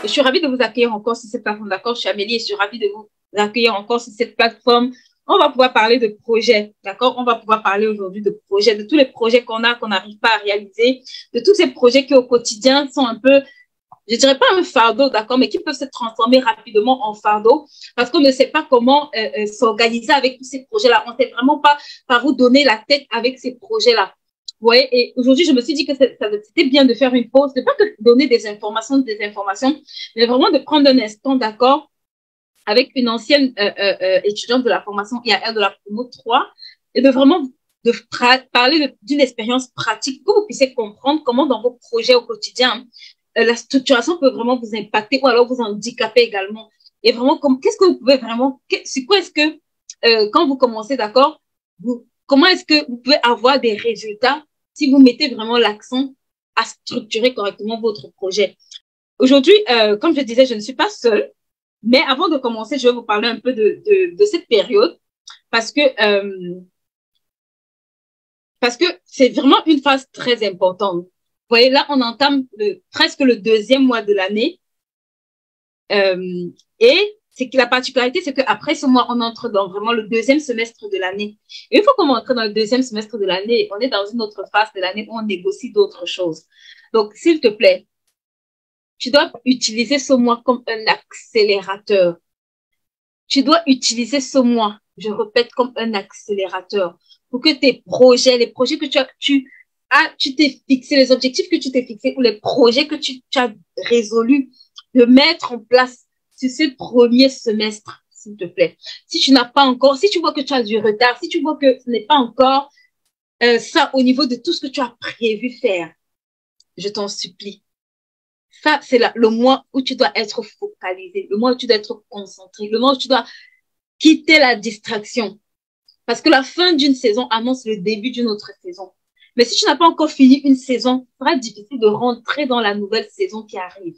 Et je suis ravie de vous accueillir encore sur cette plateforme. D'accord, je suis Amélie et je suis ravie de vous accueillir encore sur cette plateforme. On va pouvoir parler de projets, d'accord? On va pouvoir parler aujourd'hui de projets, de tous les projets qu'on a, qu'on n'arrive pas à réaliser, de tous ces projets qui au quotidien sont un peu, je dirais pas un fardeau, d'accord, mais qui peuvent se transformer rapidement en fardeau parce qu'on ne sait pas comment s'organiser avec tous ces projets-là. On ne sait vraiment pas par où donner la tête avec ces projets-là. Vous voyez, et aujourd'hui, je me suis dit que c'était bien de faire une pause, de pas que donner des informations, mais vraiment de prendre un instant, d'accord, avec une ancienne étudiante de la formation IAR de la promo 3 et de vraiment de parler d'une expérience pratique pour que vous puissiez comprendre comment dans vos projets au quotidien, la structuration peut vraiment vous impacter ou alors vous handicaper également. Et vraiment, qu'est-ce que vous pouvez vraiment, c'est quoi est-ce que, quand vous commencez, d'accord, comment est-ce que vous pouvez avoir des résultats si vous mettez vraiment l'accent à structurer correctement votre projet. Aujourd'hui, comme je disais, je ne suis pas seule, mais avant de commencer, je vais vous parler un peu de cette période parce que c'est vraiment une phase très importante. Vous voyez, là, on entame presque le deuxième mois de l'année. Et c'est que la particularité, c'est qu'après ce mois, on entre dans vraiment le deuxième semestre de l'année. Et une fois qu'on entre dans le deuxième semestre de l'année, on est dans une autre phase de l'année où on négocie d'autres choses. Donc, s'il te plaît, tu dois utiliser ce mois comme un accélérateur. Tu dois utiliser ce mois, je répète, comme un accélérateur pour que tes projets, les projets que tu t'es fixé, les objectifs que tu t'es fixé ou les projets que tu as résolus de mettre en place sur ce premier semestre, s'il te plaît. Si tu n'as pas encore, si tu vois que tu as du retard, si tu vois que ce n'est pas encore ça au niveau de tout ce que tu as prévu faire, je t'en supplie. Ça, c'est le mois où tu dois être focalisé, le mois où tu dois être concentré, le mois où tu dois quitter la distraction. Parce que la fin d'une saison annonce le début d'une autre saison. Mais si tu n'as pas encore fini une saison, ça sera difficile de rentrer dans la nouvelle saison qui arrive.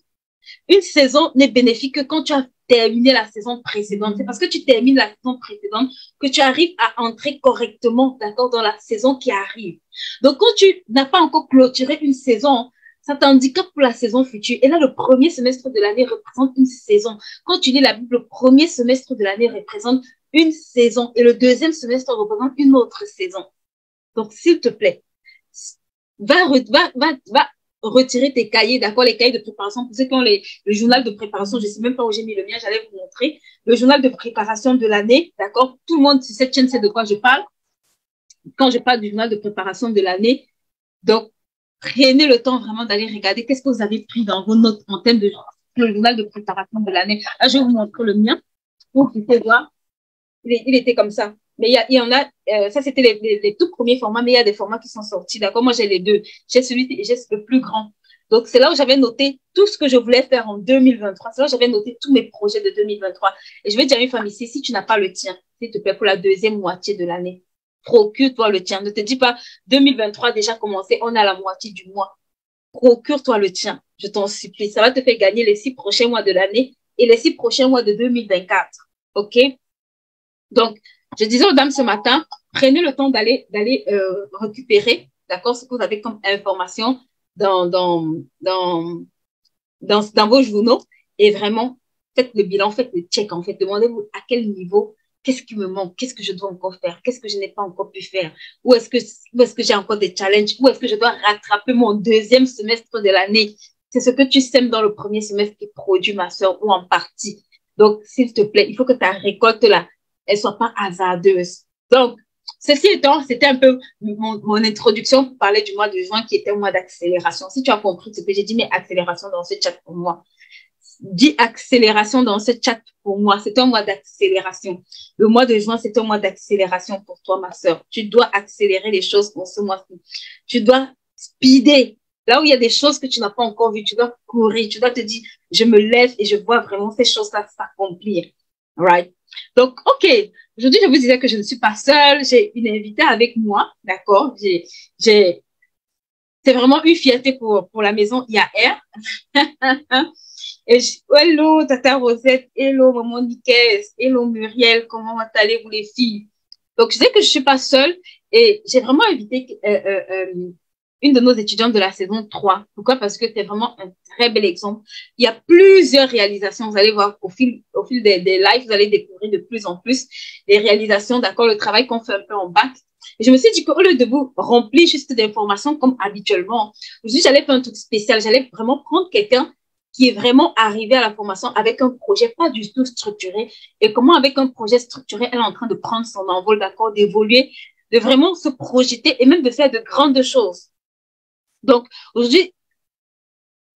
Une saison n'est bénéfique que quand tu as terminé la saison précédente. C'est parce que tu termines la saison précédente que tu arrives à entrer correctement, d'accord, dans la saison qui arrive. Donc, quand tu n'as pas encore clôturé une saison, ça t'handicape pour la saison future. Et là, le premier semestre de l'année représente une saison. Quand tu lis la Bible, le premier semestre de l'année représente une saison et le deuxième semestre représente une autre saison. Donc, s'il te plaît, va retirer tes cahiers, d'accord, les cahiers de préparation. Pour ceux qui ont le journal de préparation, je ne sais même pas où j'ai mis le mien, j'allais vous montrer. Le journal de préparation de l'année, d'accord. Tout le monde sur cette chaîne sait de quoi je parle. Quand je parle du journal de préparation de l'année, donc, prenez le temps vraiment d'aller regarder qu'est-ce que vous avez pris dans vos notes en termes de le journal de préparation de l'année. Là, je vais vous montrer le mien pour que vous puissiez voir. Il était comme ça. Mais il y en a, ça c'était les tout premiers formats, mais il y a des formats qui sont sortis. D'accord, moi j'ai les deux. J'ai j'ai le plus grand. Donc c'est là où j'avais noté tout ce que je voulais faire en 2023. C'est là où j'avais noté tous mes projets de 2023. Et je vais dire à une femme ici, si tu n'as pas le tien, s'il te plaît, pour la deuxième moitié de l'année, procure-toi le tien. Ne te dis pas 2023 déjà commencé, on est à la moitié du mois. Procure-toi le tien. Je t'en supplie. Ça va te faire gagner les 6 prochains mois de l'année et les 6 prochains mois de 2024. OK? Donc, je disais aux dames ce matin, prenez le temps d'aller récupérer, d'accord, ce que vous avez comme information dans vos journaux et vraiment faites le bilan, faites le check en fait, demandez-vous à quel niveau, qu'est-ce qui me manque, qu'est-ce que je dois encore faire, qu'est-ce que je n'ai pas encore pu faire, où est-ce que j'ai encore des challenges, où est-ce que je dois rattraper mon deuxième semestre de l'année. C'est ce que tu sèmes dans le premier semestre qui produit ma soeur ou en partie. Donc, s'il te plaît, il faut que ta récolte là, elle soit pas hasardeuse. Donc, ceci étant, c'était un peu mon introduction pour parler du mois de juin qui était un mois d'accélération. Si tu as compris ce que j'ai dit, mais accélération dans ce chat pour moi. Dis accélération dans ce chat pour moi. C'est un mois d'accélération. Le mois de juin, c'est un mois d'accélération pour toi, ma sœur. Tu dois accélérer les choses pour ce mois-ci. Tu dois speeder. Là où il y a des choses que tu n'as pas encore vues, tu dois courir. Tu dois te dire, je me lève et je vois vraiment ces choses-là s'accomplir. Right? Donc, OK. Aujourd'hui, je vous disais que je ne suis pas seule. J'ai une invitée avec moi. D'accord? C'est vraiment une fierté pour la maison IAR. Hello, Tata Rosette. Hello, Maman Nicaise. Hello, Muriel. Comment allez-vous, les filles? Donc, je sais que je suis pas seule et j'ai vraiment invité une de nos étudiantes de la saison 3. Pourquoi? Parce que tu es vraiment un très bel exemple. Il y a plusieurs réalisations. Vous allez voir au fil des lives, vous allez découvrir de plus en plus les réalisations, d'accord, le travail qu'on fait un peu en bac. Et je me suis dit qu'au lieu de vous remplir juste d'informations comme habituellement, aujourd'hui, j'allais faire un truc spécial. J'allais vraiment prendre quelqu'un qui est vraiment arrivé à la formation avec un projet pas du tout structuré et comment avec un projet structuré, elle est en train de prendre son envol, d'accord, d'évoluer, de vraiment se projeter et même de faire de grandes choses. Donc, aujourd'hui,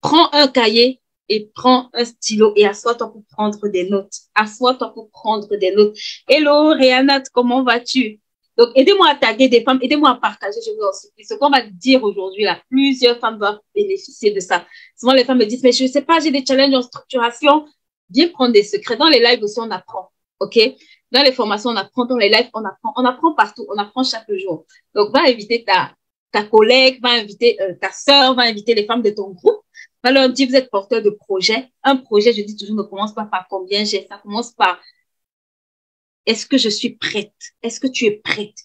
prends un cahier et prends un stylo et assois-toi pour prendre des notes. Assois-toi pour prendre des notes. Hello, Réanat, comment vas-tu? Donc, aidez-moi à taguer des femmes, aidez-moi à partager, je vous en supplie. Ce qu'on va dire aujourd'hui, là, plusieurs femmes doivent bénéficier de ça. Souvent, les femmes me disent, mais je ne sais pas, j'ai des challenges en structuration. Viens prendre des secrets. Dans les lives aussi, on apprend. OK? Dans les formations, on apprend. Dans les lives, on apprend. On apprend partout. On apprend chaque jour. Donc, va inviter ta collègue, va inviter ta sœur, va inviter les femmes de ton groupe. Va leur dire, vous êtes porteur de projet. Un projet, je dis toujours, ne commence pas par combien j'ai. Ça commence par est-ce que je suis prête? Est-ce que tu es prête?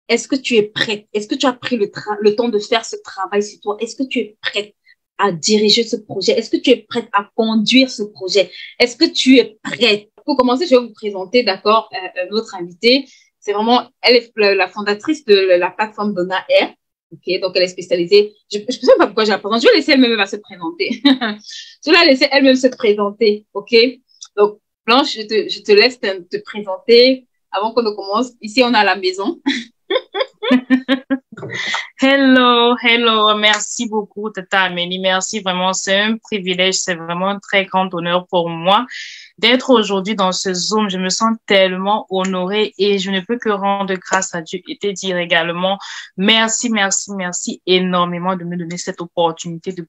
Est-ce que tu es prête? Est-ce que tu as pris le temps de faire ce travail sur toi? Est-ce que tu es prête à diriger ce projet? Est-ce que tu es prête à conduire ce projet? Est-ce que tu es prête? Pour commencer, je vais vous présenter, d'accord, notre invitée. C'est vraiment, elle est la fondatrice de la plateforme Donna Air. OK, donc elle est spécialisée. Je ne sais pas pourquoi je la présente. Je vais laisser elle-même se présenter. Je vais la laisser elle-même se présenter. OK? Donc, Blanche, je te laisse te présenter avant qu'on ne commence. Ici, on a la maison. Hello, hello. Merci beaucoup, Tata Amélie. Merci vraiment. C'est un privilège. C'est vraiment un très grand honneur pour moi d'être aujourd'hui dans ce Zoom. Je me sens tellement honorée et je ne peux que rendre grâce à Dieu et te dire également merci, merci, merci énormément de me donner cette opportunité de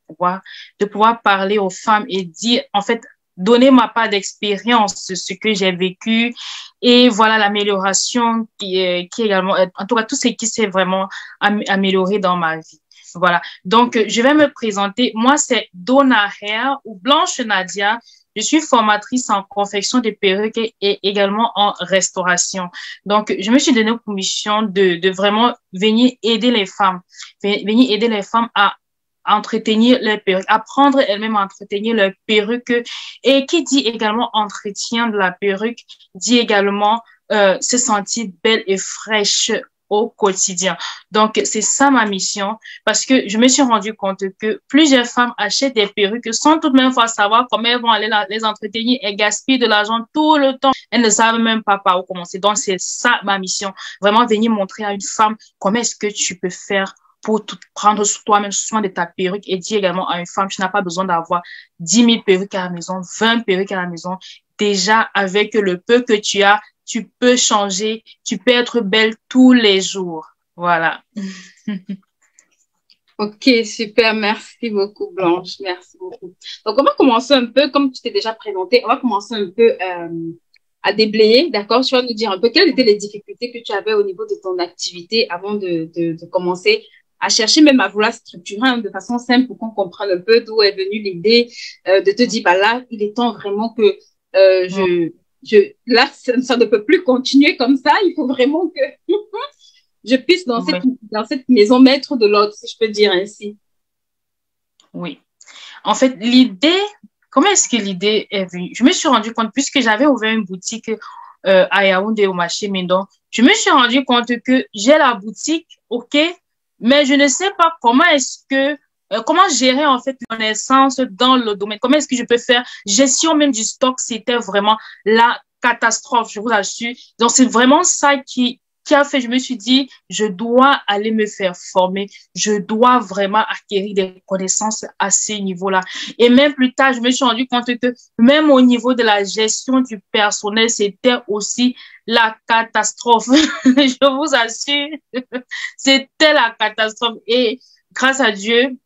pouvoir parler aux femmes et dire, en fait, donner ma part d'expérience de ce que j'ai vécu et voilà l'amélioration qui également, en tout cas, tout ce qui s'est vraiment amélioré dans ma vie. Voilà. Donc, je vais me présenter. Moi, c'est Donna Hair ou Blanche Nadia. Je suis formatrice en confection de perruques et également en restauration. Donc, je me suis donné pour mission de vraiment venir aider les femmes, à entretenir les perruques, apprendre elles-mêmes à entretenir leurs perruques. Et qui dit également entretien de la perruque, dit également se sentir belle et fraîche au quotidien. Donc, c'est ça ma mission parce que je me suis rendu compte que plusieurs femmes achètent des perruques sans tout de même fois savoir comment elles vont aller les entretenir et gaspillent de l'argent tout le temps. Elles ne savent même pas par où commencer. Donc, c'est ça ma mission. Vraiment venir montrer à une femme comment est-ce que tu peux faire pour prendre toi-même soin de ta perruque et dire également à une femme, tu n'as pas besoin d'avoir 10 000 perruques à la maison, 20 perruques à la maison. Déjà, avec le peu que tu as, tu peux changer, tu peux être belle tous les jours. Voilà. OK, super. Merci beaucoup, Blanche. Merci beaucoup. Donc, on va commencer un peu, comme tu t'es déjà présentée, on va commencer un peu à déblayer, d'accord? Tu vas nous dire un peu quelles étaient les difficultés que tu avais au niveau de ton activité avant de commencer à chercher même à vouloir structurer de façon simple pour qu'on comprenne un peu d'où est venue l'idée de te dire, bah là, il est temps vraiment que là, ça ne peut plus continuer comme ça. Il faut vraiment que je puisse dans cette maison mettre de l'ordre, si je peux dire ainsi. Oui. En fait, comment est-ce que l'idée est venue? Je me suis rendu compte, puisque j'avais ouvert une boutique à Yaoundé au marché Médon, je me suis rendu compte que j'ai la boutique, OK, mais je ne sais pas comment gérer en fait la connaissance dans le domaine. Comment est-ce que je peux faire gestion même du stock? C'était vraiment la catastrophe, je vous assure. Donc, c'est vraiment ça qui a fait, je me suis dit, je dois aller me faire former. Je dois vraiment acquérir des connaissances à ce niveau-là. Et même plus tard, je me suis rendu compte que même au niveau de la gestion du personnel, c'était aussi la catastrophe. Je vous assure, c'était la catastrophe. Et grâce à Dieu,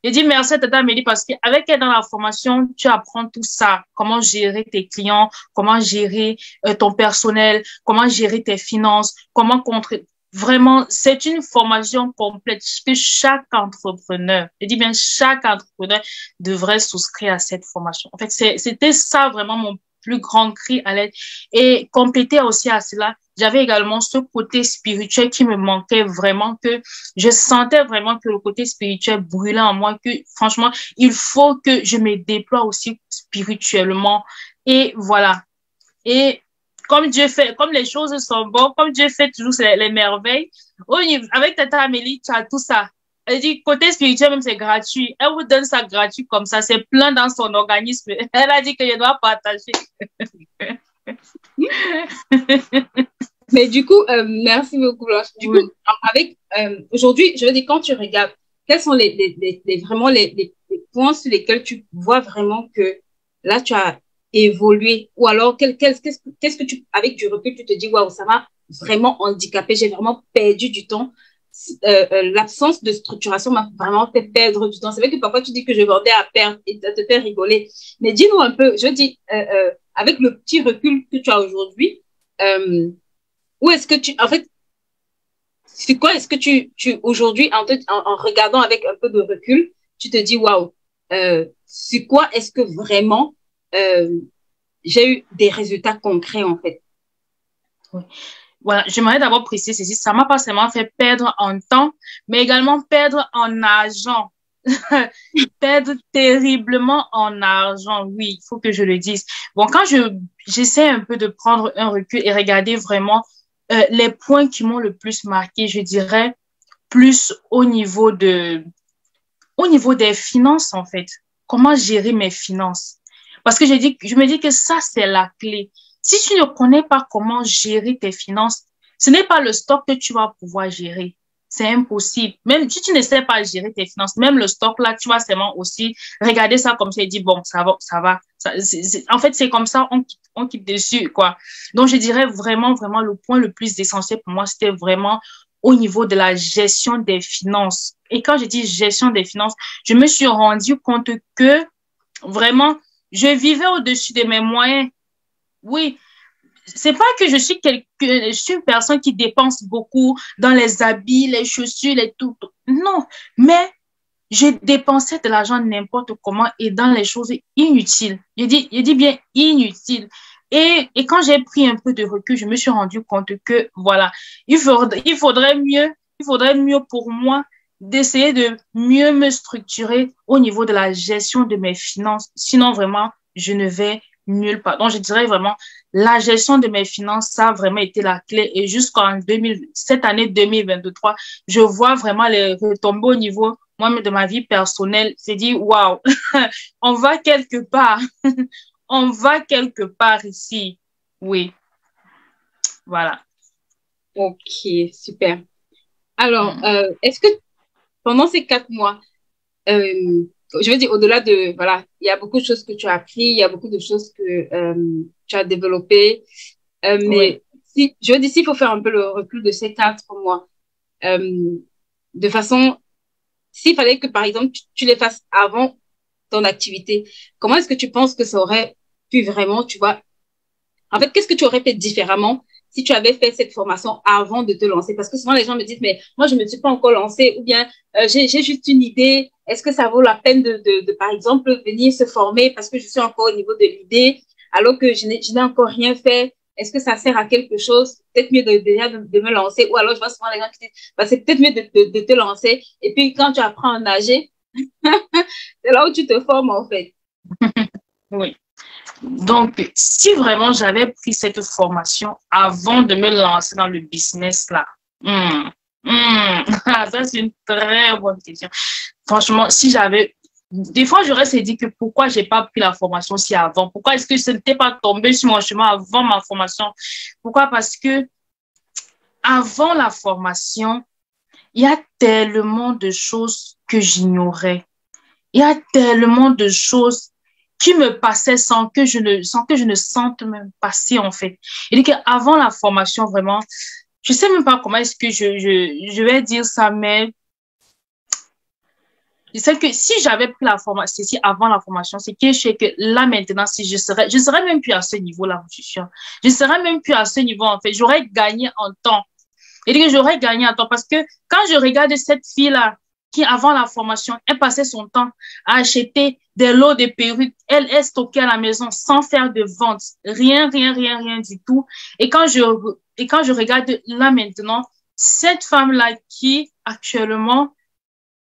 j'ai dit merci à Tata Amélie parce qu'avec elle dans la formation, tu apprends tout ça. Comment gérer tes clients, comment gérer ton personnel, comment gérer tes finances, Vraiment, c'est une formation complète que chaque entrepreneur, je dis bien chaque entrepreneur devrait souscrire à cette formation. En fait, c'était ça vraiment plus grand cri à l'aide. Et compléter aussi à cela, j'avais également ce côté spirituel qui me manquait vraiment, que je sentais vraiment que le côté spirituel brûlait en moi, que franchement, il faut que je me déploie aussi spirituellement. Et voilà. Et comme Dieu fait, comme les choses sont bonnes, comme Dieu fait toujours les merveilles, avec Tata Amélie, tu as tout ça. Elle dit, côté spirituel, même c'est gratuit. Elle vous donne ça gratuit comme ça. C'est plein dans son organisme. Elle a dit que je dois partager. Mais du coup, merci beaucoup, Blanche. Du coup, avec aujourd'hui, je veux dire, quand tu regardes, quels sont vraiment les points sur lesquels tu vois vraiment que là, tu as évolué, ou alors qu'est-ce que tu, avec du recul, tu te dis, waouh, ça m'a vraiment handicapé, j'ai vraiment perdu du temps. L'absence de structuration m'a vraiment fait perdre du temps. C'est vrai que parfois tu dis que je vendais à perdre et ça te fait rigoler. Mais dis-nous un peu, je dis, avec le petit recul que tu as aujourd'hui, où est-ce que tu, en fait, c'est quoi est-ce que tu aujourd'hui, en regardant avec un peu de recul, tu te dis, waouh, c'est quoi est-ce que vraiment j'ai eu des résultats concrets, en fait? Oui. Voilà, j'aimerais d'abord préciser ceci, ça m'a pas seulement fait perdre en temps, mais également perdre en argent. Perdre terriblement en argent, oui, il faut que je le dise. Bon, quand j'essaie un peu de prendre un recul et regarder vraiment les points qui m'ont le plus marqué, je dirais plus au niveau des finances, en fait. Comment gérer mes finances? Parce que je me dis que ça, c'est la clé. Si tu ne connais pas comment gérer tes finances, ce n'est pas le stock que tu vas pouvoir gérer. C'est impossible. Même si tu ne sais pas gérer tes finances, même le stock là, tu vas seulement aussi regarder ça comme ça et dire, bon, ça va, ça va. En fait, c'est comme ça, on quitte dessus, quoi. Donc, je dirais vraiment, vraiment, le point le plus essentiel pour moi, c'était vraiment au niveau de la gestion des finances. Et quand je dis gestion des finances, je me suis rendu compte que vraiment, je vivais au-dessus de mes moyens. Oui, c'est pas que je suis une personne qui dépense beaucoup dans les habits, les chaussures, et tout. Non, mais je dépensais de l'argent n'importe comment et dans les choses inutiles. Je dis bien inutiles. Et quand j'ai pris un peu de recul, je me suis rendu compte que, voilà, il faudrait mieux pour moi d'essayer de mieux me structurer au niveau de la gestion de mes finances. Sinon, vraiment, je ne vais nulle part. Donc, je dirais vraiment, la gestion de mes finances, ça a vraiment été la clé. Et cette année 2023, je vois vraiment les retombées au niveau, moi, de ma vie personnelle. C'est dit, waouh, on va quelque part. On va quelque part ici. Oui. Voilà. Ok, super. Alors, est-ce que pendant ces 4 mois, je veux dire, au-delà de, voilà, il y a beaucoup de choses que tu as appris, il y a beaucoup de choses que tu as développées, mais je veux dire, s'il faut faire un peu le recul de ces 4 mois, de façon, s'il fallait que, par exemple, tu les fasses avant ton activité, comment est-ce que tu penses que ça aurait pu vraiment, tu vois, en fait, qu'est-ce que tu aurais fait différemment si tu avais fait cette formation avant de te lancer? Parce que souvent, les gens me disent, mais moi, je ne me suis pas encore lancée, ou bien j'ai juste une idée. Est-ce que ça vaut la peine par exemple, venir se former parce que je suis encore au niveau de l'idée, alors que je n'ai encore rien fait? Est-ce que ça sert à quelque chose? Peut-être mieux de me lancer. Ou alors, je vois souvent les gens qui disent, bah, c'est peut-être mieux de te lancer. Et puis, quand tu apprends à nager, c'est là où tu te formes, en fait. Oui. Donc, si vraiment j'avais pris cette formation avant de me lancer dans le business là, ça c'est une très bonne question. Franchement, des fois j'aurais dit que pourquoi j'ai pas pris la formation si avant? Pourquoi est-ce que ce n'était pas tombé sur mon chemin avant ma formation? Pourquoi? Parce que avant la formation, il y a tellement de choses que j'ignorais. Il y a tellement de choses qui me passaient sans que je ne sente même passer, en fait. Et donc, avant la formation, vraiment, je sais même pas comment est-ce que je vais dire ça, mais je sais que si j'avais pris la formation, si avant la formation, c'est que je sais que là, maintenant, si je serais même plus à ce niveau-là, je suis sûre. Je serais même plus à ce niveau, en fait. J'aurais gagné en temps. Et donc, j'aurais gagné en temps parce que quand je regarde cette fille-là, qui, avant la formation, elle passait son temps à acheter des lots de perruques. Elle stockait à la maison sans faire de vente. Rien du tout. Et quand je regarde là maintenant, cette femme-là qui, actuellement,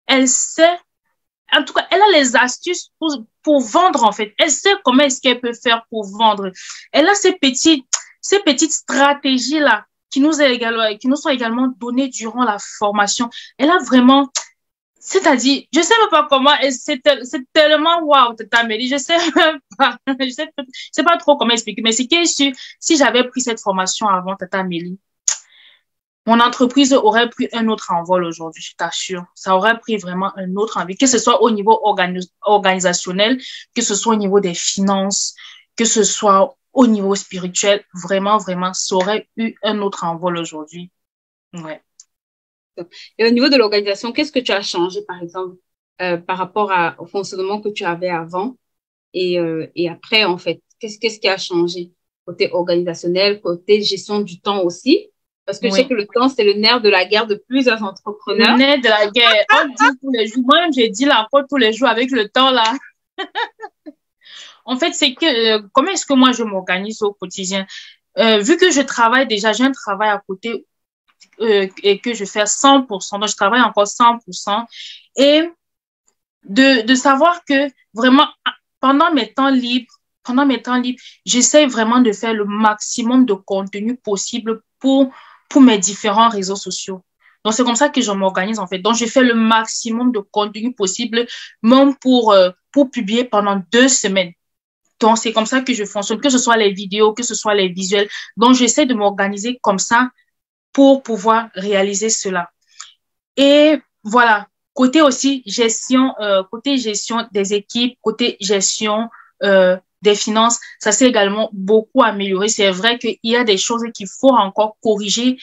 elle sait, en tout cas, elle a les astuces pour vendre, en fait. Elle sait comment est-ce qu'elle peut faire pour vendre. Elle a ces petites stratégies-là qui nous sont également données durant la formation. Elle a vraiment, c'est-à-dire, je sais même pas comment, c'est tellement wow, Tata Amélie, je sais même pas, je sais pas trop comment expliquer, mais c'est que si j'avais pris cette formation avant, Tata Amélie, mon entreprise aurait pris un autre envol aujourd'hui, je t'assure. Ça aurait pris vraiment un autre envol, que ce soit au niveau organisationnel, que ce soit au niveau des finances, que ce soit au niveau spirituel. Vraiment, ça aurait eu un autre envol aujourd'hui. Ouais. Et au niveau de l'organisation, qu'est-ce que tu as changé, par exemple, par rapport au fonctionnement que tu avais avant et après, en fait? Qu'est-ce qui a changé? Côté organisationnel, côté gestion du temps aussi? Parce que je sais que le temps, c'est le nerf de la guerre de plusieurs entrepreneurs. Le nerf de la guerre. On dit tous les jours. Moi-même, j'ai dit là encore tous les jours avec le temps là. En fait, c'est que comment est-ce que moi je m'organise au quotidien? Vu que je travaille déjà, j'ai un travail à côté et que je fais 100%. Donc, je travaille encore 100%. Et de savoir que vraiment, pendant mes temps libres, j'essaie vraiment de faire le maximum de contenu possible pour mes différents réseaux sociaux. Donc, c'est comme ça que je m'organise, en fait. Donc, je fais le maximum de contenu possible, même pour publier pendant 2 semaines. Donc, c'est comme ça que je fonctionne, que ce soit les vidéos, que ce soit les visuels. Donc, j'essaie de m'organiser comme ça pour pouvoir réaliser cela. Et voilà, côté aussi gestion des équipes, côté gestion des finances, ça s'est également beaucoup amélioré. C'est vrai qu'il y a des choses qu'il faut encore corriger.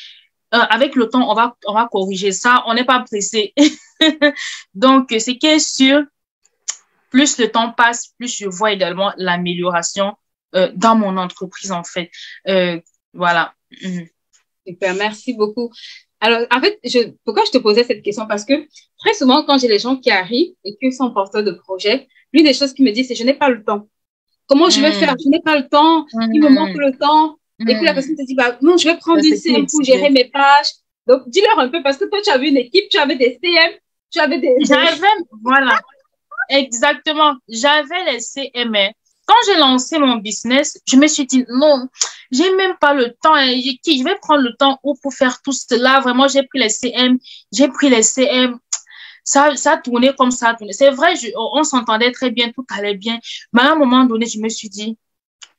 Avec le temps, on va corriger ça. On n'est pas pressé. Donc, c'est qui est sûr, plus le temps passe, plus je vois également l'amélioration dans mon entreprise, en fait. Voilà. Super, merci beaucoup. Alors, en fait, pourquoi je te posais cette question? Parce que très souvent, quand j'ai les gens qui arrivent et qui sont porteurs de projets, l'une des choses qu'ils me disent, c'est je n'ai pas le temps. Comment je vais faire? Je n'ai pas le temps. Il me manque le temps. Et puis la personne te dit, bah, non, je vais prendre une CM pour gérer mes pages. Donc, dis-leur un peu, parce que toi, tu avais une équipe, tu avais des CM, tu avais des... Voilà. Exactement. J'avais les CM. Quand j'ai lancé mon business, je me suis dit, non, j'ai même pas le temps. Je vais prendre le temps pour faire tout cela. Vraiment, j'ai pris les CM. Ça tournait comme ça. C'est vrai, on s'entendait très bien, tout allait bien. Mais à un moment donné, je me suis dit,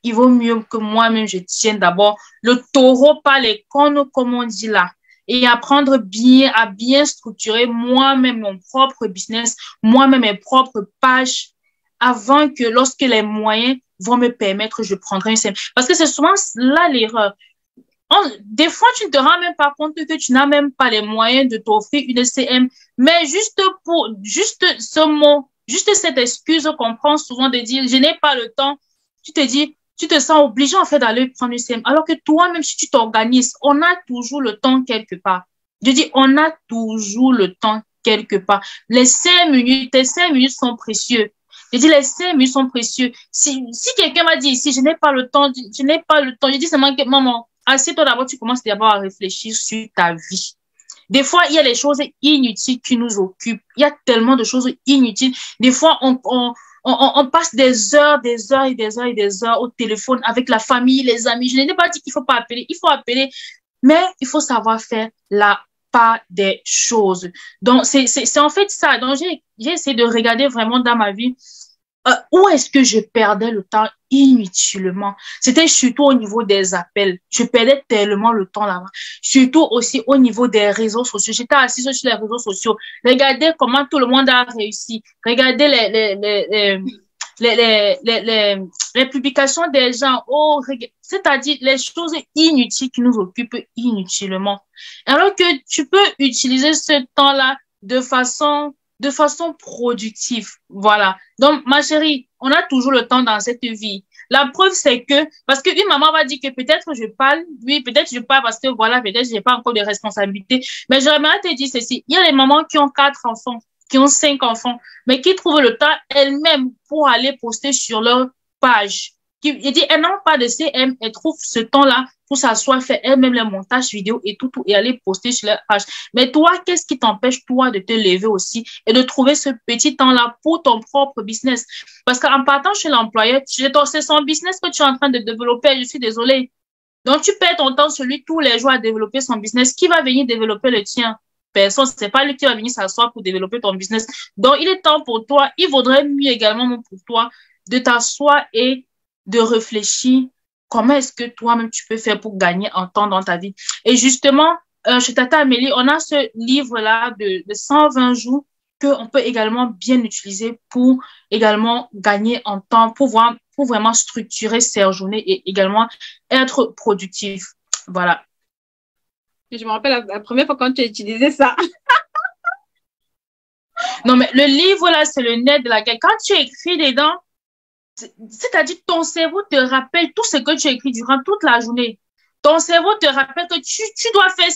il vaut mieux que moi-même, je tienne d'abord le taureau par les cornes, comme on dit là. Et apprendre à bien structurer moi-même mon propre business, moi-même mes propres pages, avant que lorsque les moyens vont me permettre, je prendrai un CM. Parce que c'est souvent là l'erreur. Des fois, tu ne te rends même pas compte que tu n'as même pas les moyens de t'offrir une CM. Mais juste ce mot, juste cette excuse qu'on prend souvent de dire, je n'ai pas le temps, tu te sens obligé en fait d'aller prendre une CM. Alors que toi-même, si tu t'organises, on a toujours le temps quelque part. Je dis, on a toujours le temps quelque part. Les 5 minutes, tes 5 minutes sont précieux. Je dis, les 5 minutes sont précieux. Si quelqu'un m'a dit ici, je n'ai pas le temps, je dis seulement que, maman, assieds-toi d'abord, tu commences d'abord à réfléchir sur ta vie. Des fois, il y a des choses inutiles qui nous occupent. Il y a tellement de choses inutiles. Des fois, on passe des heures au téléphone avec la famille, les amis. Je n'ai pas dit qu'il faut pas appeler. Il faut appeler, mais il faut savoir faire la part des choses. Donc, c'est en fait ça. Donc, j'ai essayé de regarder vraiment dans ma vie où est-ce que je perdais le temps inutilement. C'était surtout au niveau des appels. Je perdais tellement le temps là-bas. Surtout aussi au niveau des réseaux sociaux. J'étais assise sur les réseaux sociaux. Regardez comment tout le monde a réussi. Regardez les publications des gens. C'est-à-dire les choses inutiles qui nous occupent inutilement. Alors que tu peux utiliser ce temps-là de façon productive. Voilà. Donc, ma chérie, on a toujours le temps dans cette vie. La preuve, c'est que, parce qu'une maman va dire que peut-être je parle, oui, peut-être je parle parce que voilà, peut-être j'ai pas encore de responsabilité. Mais j'aimerais te dire ceci. Il y a les mamans qui ont 4 enfants. qui ont 5 enfants, mais qui trouvent le temps elles-mêmes pour aller poster sur leur page. Il dit, elles n'ont pas de CM, elles trouvent ce temps-là pour s'asseoir, faire elles-mêmes les montages vidéo et tout, et aller poster sur leur page. Mais toi, qu'est-ce qui t'empêche, toi, de te lever aussi et de trouver ce petit temps-là pour ton propre business? Parce qu'en partant chez l'employeur, c'est son business que tu es en train de développer, je suis désolée. Donc, tu perds ton temps sur lui tous les jours à développer son business. Qui va venir développer le tien? Personne. C'est pas lui qui va venir s'asseoir pour développer ton business. Donc, il est temps pour toi, il vaudrait mieux également pour toi de t'asseoir et de réfléchir comment est-ce que toi-même tu peux faire pour gagner en temps dans ta vie. Et justement, chez Tata Amélie, on a ce livre-là de 120 jours qu'on peut également bien utiliser pour également gagner en temps, pour vraiment structurer ses journées et également être productif. Voilà. Je me rappelle la première fois quand tu as utilisé ça. Non, mais le livre, là, c'est le nerf de laquelle, quand tu écris dedans, c'est-à-dire ton cerveau te rappelle tout ce que tu écris durant toute la journée. Ton cerveau te rappelle que tu dois faire,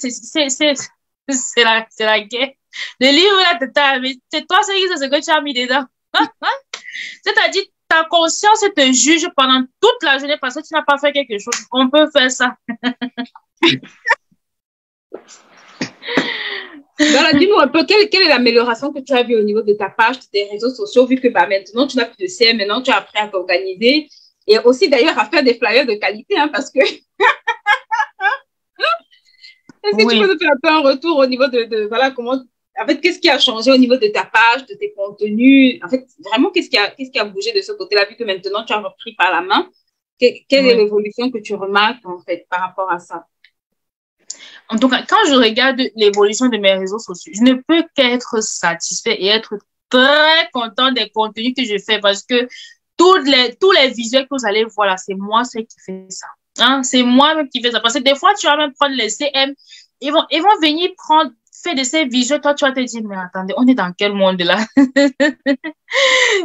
c'est la guerre. Le livre, là, c'est toi, c'est ce que tu as mis dedans. C'est-à-dire, ta conscience te juge pendant toute la journée parce que tu n'as pas fait quelque chose. On peut faire ça. Voilà, dis-nous un peu, quelle est l'amélioration que tu as vue au niveau de ta page, de tes réseaux sociaux, vu que maintenant, tu n'as plus de CM, maintenant, tu as appris à t'organiser et aussi d'ailleurs à faire des flyers de qualité, hein, parce que est-ce que tu peux nous faire un peu un retour au niveau de voilà, comment, en fait, qu'est-ce qui a changé au niveau de ta page, de tes contenus? En fait, vraiment, qu'est-ce qui a bougé de ce côté-là, vu que maintenant, tu as repris par la main? Quelle est l'évolution que tu remarques, en fait, par rapport à ça? En tout cas, quand je regarde l'évolution de mes réseaux sociaux, je ne peux qu'être satisfait et être très content des contenus que je fais parce que tous les visuels que vous allez voir là, c'est moi qui fais ça. Hein? C'est moi-même qui fais ça. Parce que des fois, tu vas même prendre les CM, ils vont venir faire de ces visuels, toi, tu vas te dire, mais attendez, on est dans quel monde là?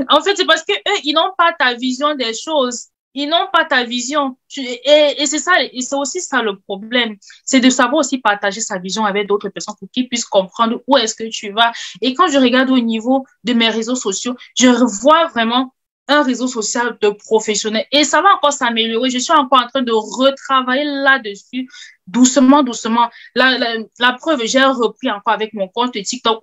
En fait, c'est parce que eux, ils n'ont pas ta vision des choses. Ils n'ont pas ta vision. Et c'est ça, et c'est aussi ça le problème. C'est de savoir aussi partager sa vision avec d'autres personnes pour qu'ils puissent comprendre où est-ce que tu vas. Et quand je regarde au niveau de mes réseaux sociaux, je vois vraiment un réseau social de professionnels. Et ça va encore s'améliorer. Je suis encore en train de retravailler là-dessus, doucement, doucement. La preuve, j'ai repris encore avec mon compte TikTok.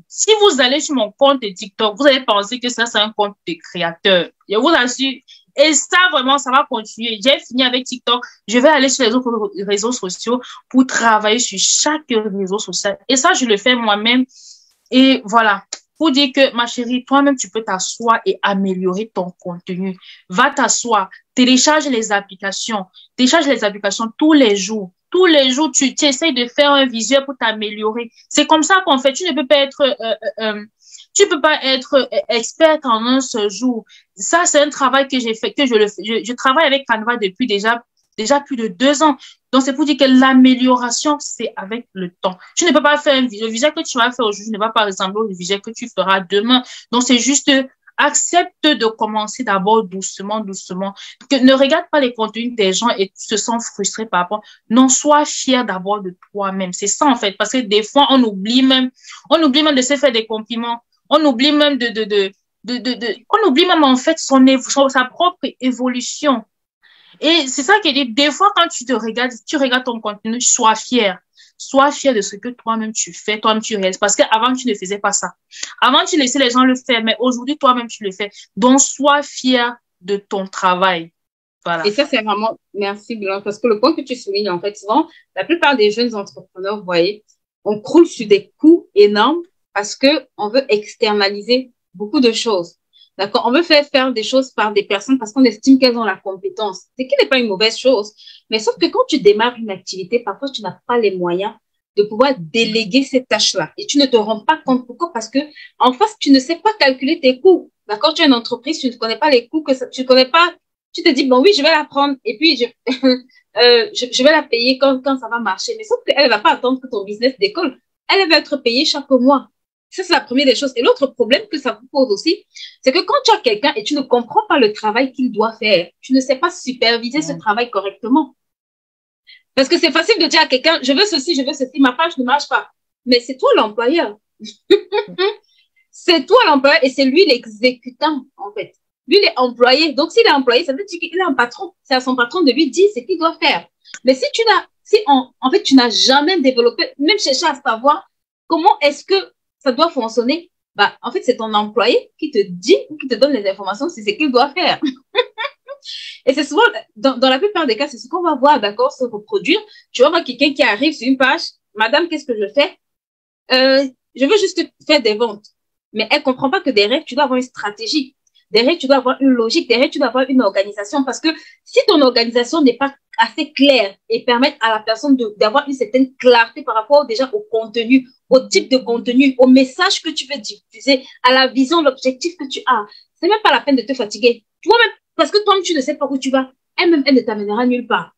Si vous allez sur mon compte TikTok, vous allez penser que ça, c'est un compte de créateur. Je vous assure. Et ça, vraiment, ça va continuer. J'ai fini avec TikTok. Je vais aller sur les autres réseaux sociaux pour travailler sur chaque réseau social. Et ça, je le fais moi-même. Et voilà. Pour dire que, ma chérie, toi-même, tu peux t'asseoir et améliorer ton contenu. Va t'asseoir. Télécharge les applications. Télécharge les applications tous les jours. Tous les jours, tu essayes de faire un visuel pour t'améliorer. C'est comme ça qu'on fait. Tu ne peux pas être experte en un seul jour. Ça, c'est un travail que j'ai fait, je travaille avec Canva depuis déjà plus de 2 ans. Donc, c'est pour dire que l'amélioration, c'est avec le temps. Tu ne peux pas faire le visuel que tu vas faire aujourd'hui ne va pas ressembler au visuel que tu feras demain. Donc, c'est juste accepte de commencer d'abord doucement, doucement. Ne regarde pas les contenus des gens et tu te sens frustré par rapport. Non, sois fier d'abord de toi-même. C'est ça, en fait. Parce que des fois, on oublie même de se faire des compliments. On oublie même on oublie même en fait sa propre évolution. Et c'est ça qui dit, des fois quand tu regardes ton contenu, sois fier. Sois fier de ce que toi-même tu fais, toi-même tu réalises. Parce qu'avant, tu ne faisais pas ça. Avant, tu laissais les gens le faire, mais aujourd'hui, toi-même, tu le fais. Donc, sois fier de ton travail. Voilà. Et ça, c'est vraiment, merci, Blanc, parce que le point que tu soulignes, en fait, souvent, la plupart des jeunes entrepreneurs, vous voyez, on croule sur des coûts énormes parce que on veut externaliser beaucoup de choses. D'accord? On veut faire des choses par des personnes parce qu'on estime qu'elles ont la compétence. Ce qui n'est pas une mauvaise chose. Mais sauf que quand tu démarres une activité, parfois, tu n'as pas les moyens de pouvoir déléguer cette tâche-là. Et tu ne te rends pas compte. Pourquoi? Parce que, en face, tu ne sais pas calculer tes coûts. D'accord? Tu es une entreprise, tu ne connais pas les coûts, tu ne connais pas. Tu te dis, bon, oui, je vais la prendre. Et puis, je vais la payer quand ça va marcher. Mais sauf qu'elle ne va pas attendre que ton business décolle. Elle va être payée chaque mois. Ça, c'est la première des choses. Et l'autre problème que ça vous pose aussi, c'est que quand tu as quelqu'un et tu ne comprends pas le travail qu'il doit faire, tu ne sais pas superviser ce travail correctement. Parce que c'est facile de dire à quelqu'un, je veux ceci, ma page ne marche pas. Mais c'est toi l'employeur. c'est toi l'employeur et c'est lui l'exécutant, en fait. Lui, il est employé. Donc, s'il est employé, ça veut dire qu'il est un patron. C'est à son patron de lui dire ce qu'il doit faire. Mais si tu n'as, si en fait, tu n'as jamais développé, même cherché à savoir comment est-ce que ça doit fonctionner, bah, en fait, c'est ton employé qui te dit, qui te donne les informations sur ce qu'il doit faire. Et c'est souvent, dans la plupart des cas, c'est ce qu'on va voir, d'accord, se reproduire. Tu vas voir quelqu'un qui arrive sur une page, madame, qu'est-ce que je fais? Je veux juste faire des ventes. Mais elle comprend pas que derrière, tu dois avoir une stratégie. Derrière, tu dois avoir une logique. Derrière, tu dois avoir une organisation. Parce que si ton organisation n'est pas assez claire et permettre à la personne d'avoir une certaine clarté par rapport déjà au contenu, au type de contenu, au message que tu veux diffuser, à la vision, l'objectif que tu as, c'est même pas la peine de te fatiguer. Tu vois, même parce que toi-même, tu ne sais pas où tu vas. Elle-même, elle ne t'amènera nulle part.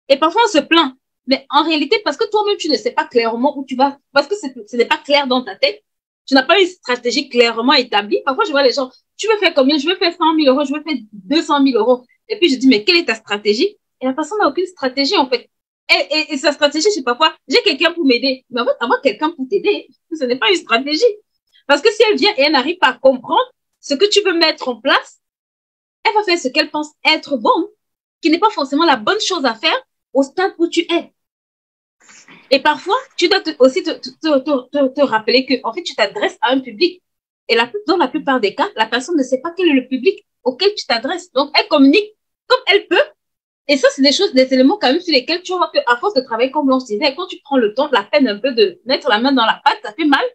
Et parfois, on se plaint. Mais en réalité, parce que toi-même, tu ne sais pas clairement où tu vas, parce que ce n'est pas clair dans ta tête, tu n'as pas une stratégie clairement établie. Parfois, je vois les gens, tu veux faire combien? Je veux faire 100 000 euros, je veux faire 200 000 euros. Et puis, je dis, mais quelle est ta stratégie? Et la personne n'a aucune stratégie, en fait. Et sa stratégie, c'est parfois, j'ai quelqu'un pour m'aider. Mais en fait, avoir quelqu'un pour t'aider, ce n'est pas une stratégie. Parce que si elle vient et elle n'arrive pas à comprendre ce que tu veux mettre en place, elle va faire ce qu'elle pense être bon, qui n'est pas forcément la bonne chose à faire au stade où tu es. Et parfois, tu dois aussi te rappeler que, en fait, tu t'adresses à un public. Et dans la plupart des cas, la personne ne sait pas quel est le public auquel tu t'adresses. Donc, elle communique comme elle peut. Et ça, c'est des choses, des éléments quand même sur lesquels tu vois qu'à force de travailler, comme l'on se disait, quand tu prends le temps, la peine un peu de mettre la main dans la pâte, ça fait mal.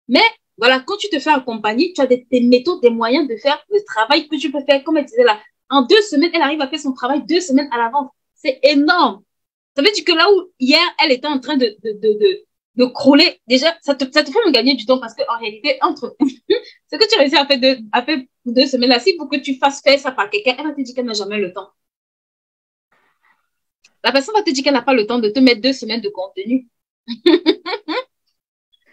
Mais voilà, quand tu te fais accompagner, tu as des méthodes, des moyens de faire le travail que tu peux faire. Comme elle disait là, en 2 semaines, elle arrive à faire son travail 2 semaines à l'avance. C'est énorme. Ça veut dire que là où hier, elle était en train de crouler, déjà, ça te fait me gagner du temps parce qu'en réalité, entre ce que tu réussis à faire 2 semaines là, si pour que tu fasses faire ça par quelqu'un, elle va te dire qu'elle n'a jamais le temps. La personne va te dire qu'elle n'a pas le temps de te mettre 2 semaines de contenu.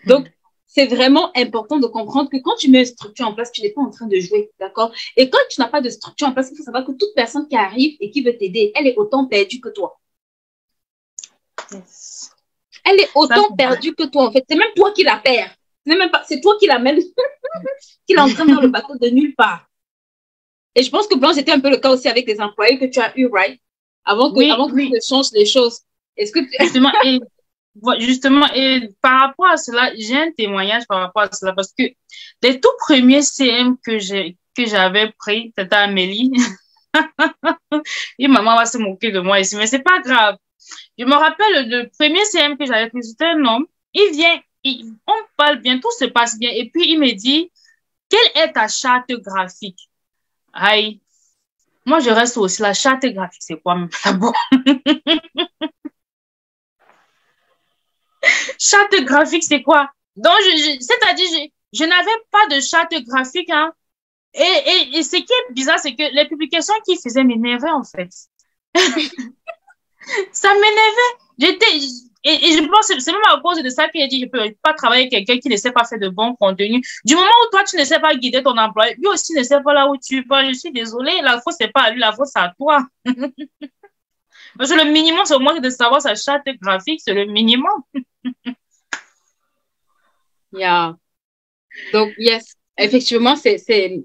Donc, c'est vraiment important de comprendre que quand tu mets une structure en place, tu n'es pas en train de jouer, d'accord? Et quand tu n'as pas de structure en place, il faut savoir que toute personne qui arrive et qui veut t'aider, elle est autant perdue que toi. Yes. Elle est autant perdue que toi, en fait. C'est même toi qui la perds. C'est toi qui l'amène, qui l'entraîne dans le bateau de nulle part. Et je pense que Blanche, c'était un peu le cas aussi avec les employés que tu as eu, right? Avant que tu ne changes les choses. Est-ce que Justement, et par rapport à cela, j'ai un témoignage par rapport à cela parce que les tout premiers CM que j'avais pris, c'était Amélie. Et maman va se moquer de moi ici, mais c'est pas grave. Je me rappelle le premier CM que j'avais pris, c'était un homme. Il vient, on parle bien, tout se passe bien. Et puis, il me dit, quelle est ta charte graphique? Aïe. Moi, je reste aussi. La charte graphique, c'est quoi, d'abord? Charte graphique, c'est quoi? Donc, c'est-à-dire, je n'avais pas de charte graphique, hein. Et ce qui est bizarre, c'est que les publications qu'il faisait m'énervaient, en fait. Ça m'énervait. Et je pense que c'est même à cause de ça qu'il a dit, je peux pas travailler avec quelqu'un qui ne sait pas faire de bon contenu. Du moment où toi, tu ne sais pas guider ton employé, lui aussi ne sait pas là où tu vas. Je suis désolée, la faute, c'est pas à lui, la faute, c'est à toi. Parce que le minimum, c'est au moins de savoir sa charte graphique, c'est le minimum. Yeah. Donc, yes, effectivement, c'est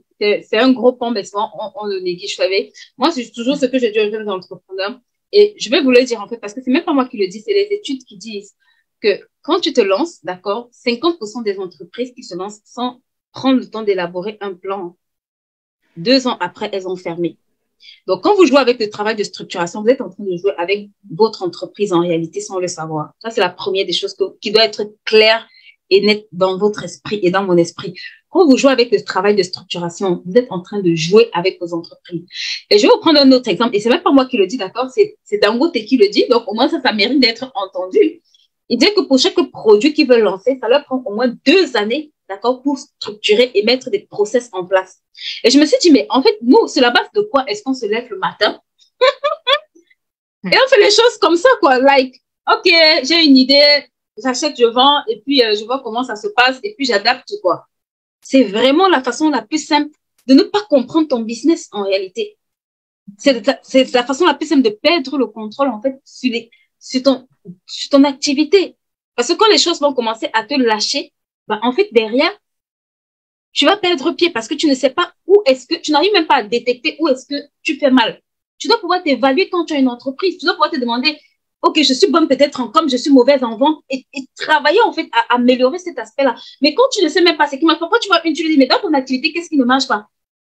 un gros point, mais souvent, on le néglige, vous savez. Moi, c'est toujours ce que je dis aux jeunes entrepreneurs. Et je vais vous le dire, en fait, parce que c'est même pas moi qui le dis, c'est les études qui disent que quand tu te lances, d'accord, 50% des entreprises qui se lancent sans prendre le temps d'élaborer un plan, 2 ans après, elles ont fermé. Donc, quand vous jouez avec le travail de structuration, vous êtes en train de jouer avec votre entreprise en réalité sans le savoir. Ça, c'est la première des choses qui doit être claire et nette dans votre esprit et dans mon esprit. Quand vous jouez avec le travail de structuration, vous êtes en train de jouer avec vos entreprises. Et je vais vous prendre un autre exemple. Et c'est même pas moi qui le dis, d'accord? C'est Dangote qui le dit. Donc, au moins, ça mérite d'être entendu. Il dit que pour chaque produit qu'ils veulent lancer, ça leur prend au moins 2 années, d'accord, pour structurer et mettre des process en place. Et je me suis dit, mais en fait, nous, sur la base de quoi est-ce qu'on se lève le matin? Et on fait les choses comme ça, quoi. Like, OK, j'ai une idée, j'achète, je vends, et puis je vois comment ça se passe, et puis j'adapte, quoi. C'est vraiment la façon la plus simple de ne pas comprendre ton business en réalité. C'est la façon la plus simple de perdre le contrôle, en fait, sur ton activité. Parce que quand les choses vont commencer à te lâcher, bah, en fait, derrière, tu vas perdre pied parce que tu ne sais pas où est-ce que, tu n'arrives même pas à détecter où est-ce que tu fais mal. Tu dois pouvoir t'évaluer quand tu as une entreprise. Tu dois pouvoir te demander, OK, je suis bonne peut-être en com, je suis mauvaise en vente et travailler en fait à améliorer cet aspect-là. Mais quand tu ne sais même pas ce qui marche, pourquoi tu vas utiliser, mais dans ton activité, qu'est-ce qui ne marche pas?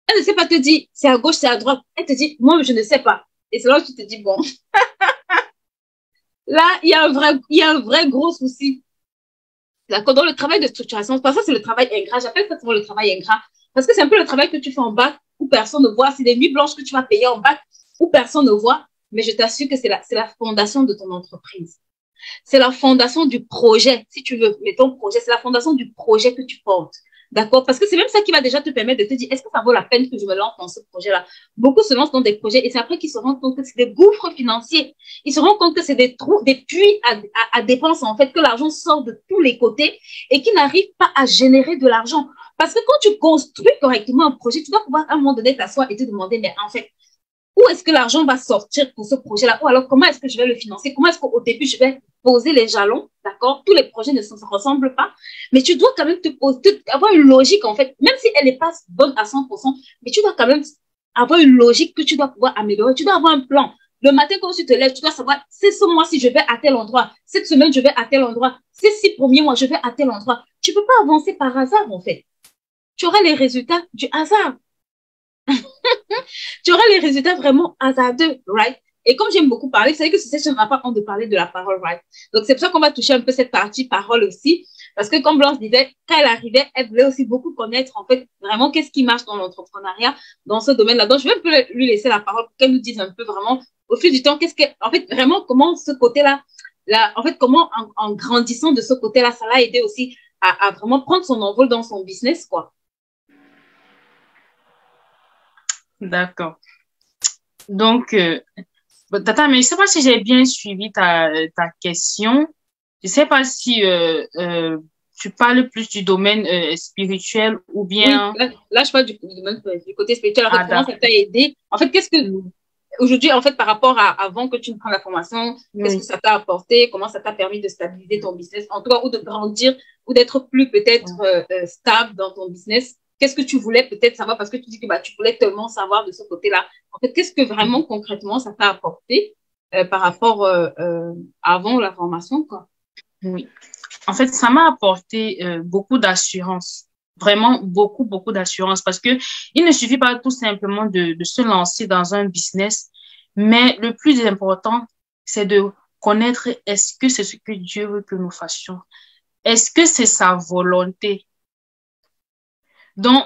Elle ne sait pas te dire, c'est à gauche, c'est à droite. Elle te dit, moi, je ne sais pas. Et c'est là où tu te dis, bon, là, il y a un vrai gros souci. D'accord? Donc, le travail de structuration, ça, c'est le travail ingrat. J'appelle ça souvent le travail ingrat. Parce que c'est un peu le travail que tu fais en bac où personne ne voit. C'est des nuits blanches que tu vas payer en bac où personne ne voit. Mais je t'assure que c'est la fondation de ton entreprise. C'est la fondation du projet, si tu veux. Mais ton projet, c'est la fondation du projet que tu portes. D'accord? Parce que c'est même ça qui va déjà te permettre de te dire, est-ce que ça vaut la peine que je me lance dans ce projet-là? Beaucoup se lancent dans des projets et c'est après qu'ils se rendent compte que c'est des gouffres financiers. Ils se rendent compte que c'est des trous, des puits à dépenses, en fait, que l'argent sort de tous les côtés et qui n'arrivent pas à générer de l'argent. Parce que quand tu construis correctement un projet, tu dois pouvoir à un moment donné t'asseoir et te demander, mais en fait, où est-ce que l'argent va sortir pour ce projet-là? Ou alors, comment est-ce que je vais le financer? Comment est-ce qu'au début, je vais poser les jalons? D'accord? Tous les projets ne se ressemblent pas, mais tu dois quand même avoir une logique, en fait, même si elle n'est pas bonne à 100%, mais tu dois quand même avoir une logique que tu dois pouvoir améliorer. Tu dois avoir un plan. Le matin, quand tu te lèves, tu dois savoir, c'est ce mois-ci, je vais à tel endroit. Cette semaine, je vais à tel endroit. Ces 6 premiers mois, je vais à tel endroit. Tu ne peux pas avancer par hasard, en fait. Tu auras les résultats du hasard. Tu auras les résultats vraiment hasardeux, right? Et comme j'aime beaucoup parler, vous savez que ce session n'a pas honte de parler de la parole, right? Donc, c'est pour ça qu'on va toucher un peu cette partie parole aussi. Parce que comme Blanche disait, quand elle arrivait, elle voulait aussi beaucoup connaître, en fait, vraiment qu'est-ce qui marche dans l'entrepreneuriat, dans ce domaine-là. Donc, je vais un peu lui laisser la parole pour qu'elle nous dise un peu vraiment, au fil du temps, qu'est-ce que, en fait, vraiment, comment ce côté-là, en fait, comment en grandissant de ce côté-là, ça l'a aidé aussi à vraiment prendre son envol dans son business, quoi. D'accord. Donc, Tata, mais je ne sais pas si j'ai bien suivi ta question. Je ne sais pas si tu parles plus du domaine spirituel ou bien… Oui, là je parle du côté spirituel. En fait, comment ça t'a aidé? En fait, qu'est-ce que… Aujourd'hui, en fait, par rapport à avant que tu ne prennes la formation, qu'est-ce que ça t'a apporté? Comment ça t'a permis de stabiliser ton business, en tout cas, ou de grandir, ou d'être plus peut-être stable dans ton business? Qu'est-ce que tu voulais peut-être savoir? Parce que tu dis que bah, tu voulais tellement savoir de ce côté-là. En fait, qu'est-ce que vraiment concrètement ça t'a apporté par rapport avant la formation, quoi? Oui. En fait, ça m'a apporté beaucoup d'assurance. Vraiment beaucoup, beaucoup d'assurance parce que il ne suffit pas tout simplement de se lancer dans un business, mais le plus important, c'est de connaître est-ce que c'est ce que Dieu veut que nous fassions? Est-ce que c'est sa volonté? Donc,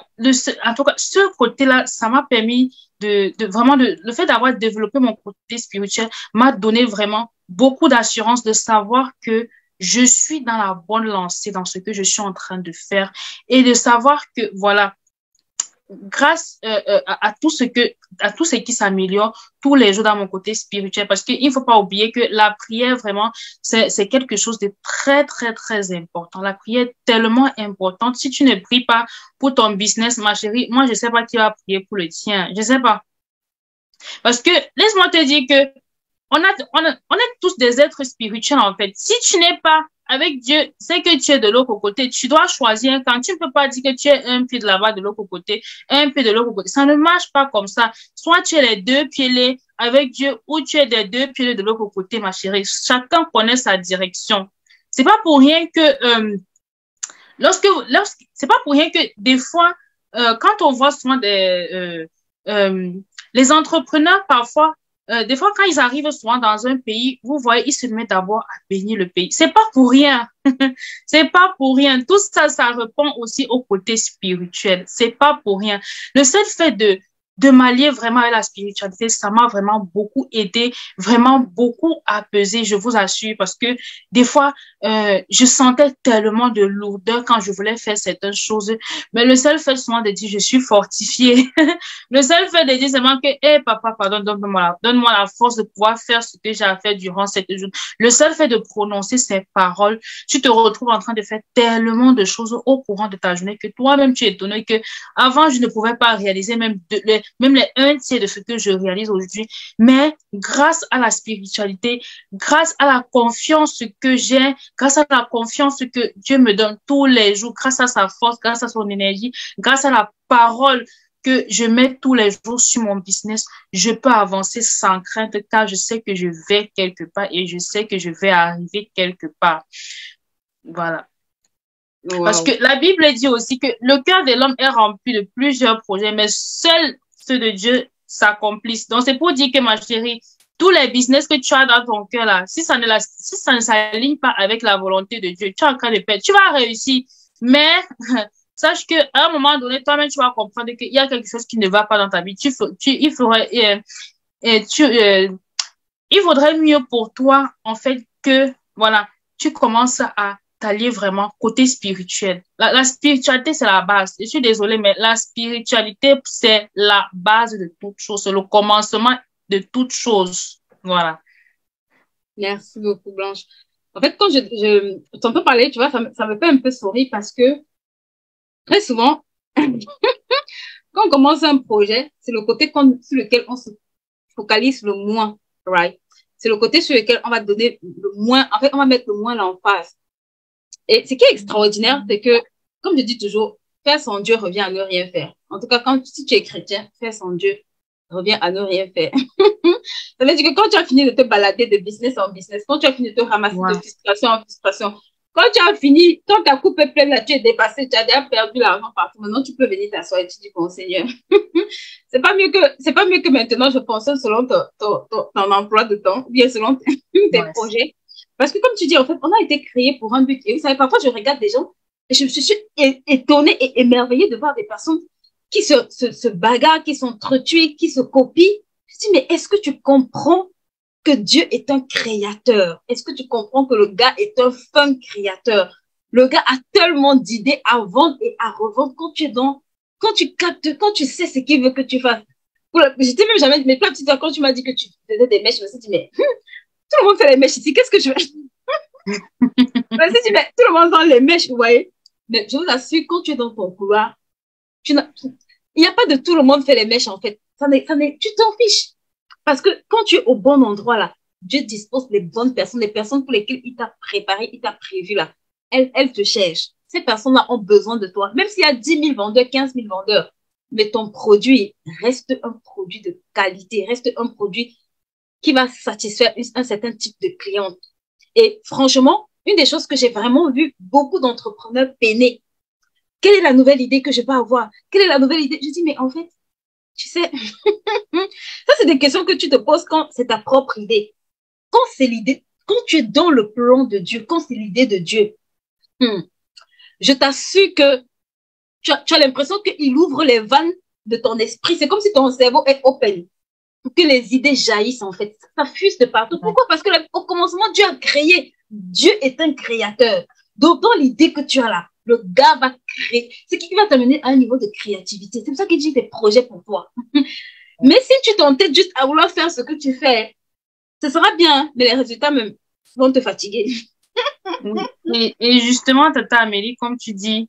en tout cas, ce côté-là, ça m'a permis le fait d'avoir développé mon côté spirituel m'a donné vraiment beaucoup d'assurance de savoir que je suis dans la bonne lancée dans ce que je suis en train de faire et de savoir que, voilà, grâce à tout ce qui s'améliore tous les jours dans mon côté spirituel, parce qu'il ne faut pas oublier que la prière, vraiment, c'est quelque chose de très, très, très important. La prière est tellement importante. Si tu ne pries pas pour ton business, ma chérie, moi, je ne sais pas qui va prier pour le tien. Je ne sais pas. Parce que, laisse-moi te dire que on est tous des êtres spirituels, en fait. Si tu n'es pas avec Dieu, c'est que tu es de l'autre côté. Tu dois choisir un camp. Tu ne peux pas dire que tu es un pied de là-bas, de l'autre côté, un pied de l'autre côté. Ça ne marche pas comme ça. Soit tu es les deux pieds avec Dieu, ou tu es des deux pieds de l'autre côté, ma chérie. Chacun connaît sa direction. C'est pas pour rien que, c'est pas pour rien que des fois, quand on voit souvent les entrepreneurs, parfois, des fois, quand ils arrivent souvent dans un pays, vous voyez, ils se mettent d'abord à bénir le pays. C'est pas pour rien. C'est pas pour rien. Tout ça, ça répond aussi au côté spirituel. C'est pas pour rien. Le seul fait de m'allier vraiment avec la spiritualité, ça m'a vraiment beaucoup aidé, vraiment beaucoup apaisé, je vous assure, parce que des fois, je sentais tellement de lourdeur quand je voulais faire certaines choses, mais le seul fait souvent de dire je suis fortifiée, le seul fait de dire seulement que, hey, papa, pardon, donne-moi la force de pouvoir faire ce que j'ai à faire durant cette journée. Le seul fait de prononcer ces paroles, tu te retrouves en train de faire tellement de choses au courant de ta journée que toi-même tu es étonné que avant je ne pouvais pas réaliser même même les 1/3 de ce que je réalise aujourd'hui. Mais grâce à la spiritualité, grâce à la confiance que j'ai, grâce à la confiance que Dieu me donne tous les jours, grâce à sa force, grâce à son énergie, grâce à la parole que je mets tous les jours sur mon business, je peux avancer sans crainte car je sais que je vais quelque part et je sais que je vais arriver quelque part. Voilà. Wow. Parce que la Bible dit aussi que le cœur de l'homme est rempli de plusieurs projets, mais seuls ceux de Dieu s'accomplissent. Donc, c'est pour dire que, ma chérie, tous les business que tu as dans ton cœur là, si ça ne s'aligne pas avec la volonté de Dieu, tu es en train de perdre. Tu vas réussir, mais sache qu'à un moment donné, toi-même, tu vas comprendre qu'il y a quelque chose qui ne va pas dans ta vie. Il vaudrait mieux pour toi, en fait, que, voilà, tu commences à t'allier vraiment côté spirituel. La spiritualité, c'est la base. Je suis désolée, mais la spiritualité, c'est la base de toute chose. C'est le commencement de toute chose. Voilà. Merci beaucoup, Blanche. En fait, quand je t'en peux parler, tu vois, ça me fait un peu sourire parce que très souvent, quand on commence un projet, c'est le côté sur lequel on se focalise le moins, right? C'est le côté sur lequel on va donner le moins, en fait, on va mettre le moins l'emphase. Et ce qui est extraordinaire, c'est que, comme je dis toujours, faire sans Dieu revient à ne rien faire. En tout cas, si tu es chrétien, faire sans Dieu revient à ne rien faire. Ça veut dire que quand tu as fini de te balader de business en business, quand tu as fini de te ramasser de frustration en frustration, quand tu as fini, quand ta coupe est pleine, là, tu es dépassé, tu as déjà perdu l'argent partout. Maintenant, tu peux venir t'asseoir et tu dis, bon, Seigneur, c'est pas mieux que maintenant je fonctionne selon ton emploi de temps, ou bien selon tes projets. Parce que comme tu dis, en fait, on a été créé pour un but. Et vous savez, parfois, je regarde des gens et je suis étonnée et émerveillée de voir des personnes qui se bagarrent, qui s'entretuent, qui se copient. Je dis, mais est-ce que tu comprends que Dieu est un créateur? Est-ce que tu comprends que le gars est un fin créateur? Le gars a tellement d'idées à vendre et à revendre quand tu captes, quand tu sais ce qu'il veut que tu fasses. J'étais même jamais, mais plein de temps, quand tu m'as dit que tu faisais des mèches, je me suis dit, mais tout le monde fait les mèches ici, qu'est-ce que je fais? Je me suis dit, mais tout le monde vend les mèches, vous voyez? Mais je vous assure, quand tu es dans ton couloir, il n'y a pas de tout le monde fait les mèches, en fait. Tu t'en fiches. Parce que quand tu es au bon endroit, là, Dieu dispose les bonnes personnes, les personnes pour lesquelles il t'a préparé, il t'a prévu, là. Elles te cherchent. Ces personnes-là ont besoin de toi. Même s'il y a 10 000 vendeurs, 15 000 vendeurs, mais ton produit reste un produit de qualité, reste un produit qui va satisfaire un certain type de cliente. Et franchement, une des choses que j'ai vraiment vu beaucoup d'entrepreneurs peiner, quelle est la nouvelle idée que je peux avoir? Quelle est la nouvelle idée? Je dis, mais en fait, tu sais, ça c'est des questions que tu te poses quand c'est ta propre idée. Quand c'est l'idée, quand tu es dans le plan de Dieu, quand c'est l'idée de Dieu, je t'assure que tu as l'impression qu'il ouvre les vannes de ton esprit. C'est comme si ton cerveau est open. Pour que les idées jaillissent, en fait. Ça fuse de partout. Pourquoi? Parce que au commencement, Dieu a créé. Dieu est un créateur. Donc, dans l'idée que tu as là, le gars va créer. C'est qui va t'amener à un niveau de créativité. C'est pour ça qu'il dit des projets pour toi. Mais si tu t'entêtes juste à vouloir faire ce que tu fais, ce sera bien, mais les résultats même vont te fatiguer. Et justement, Tata Amélie, comme tu dis,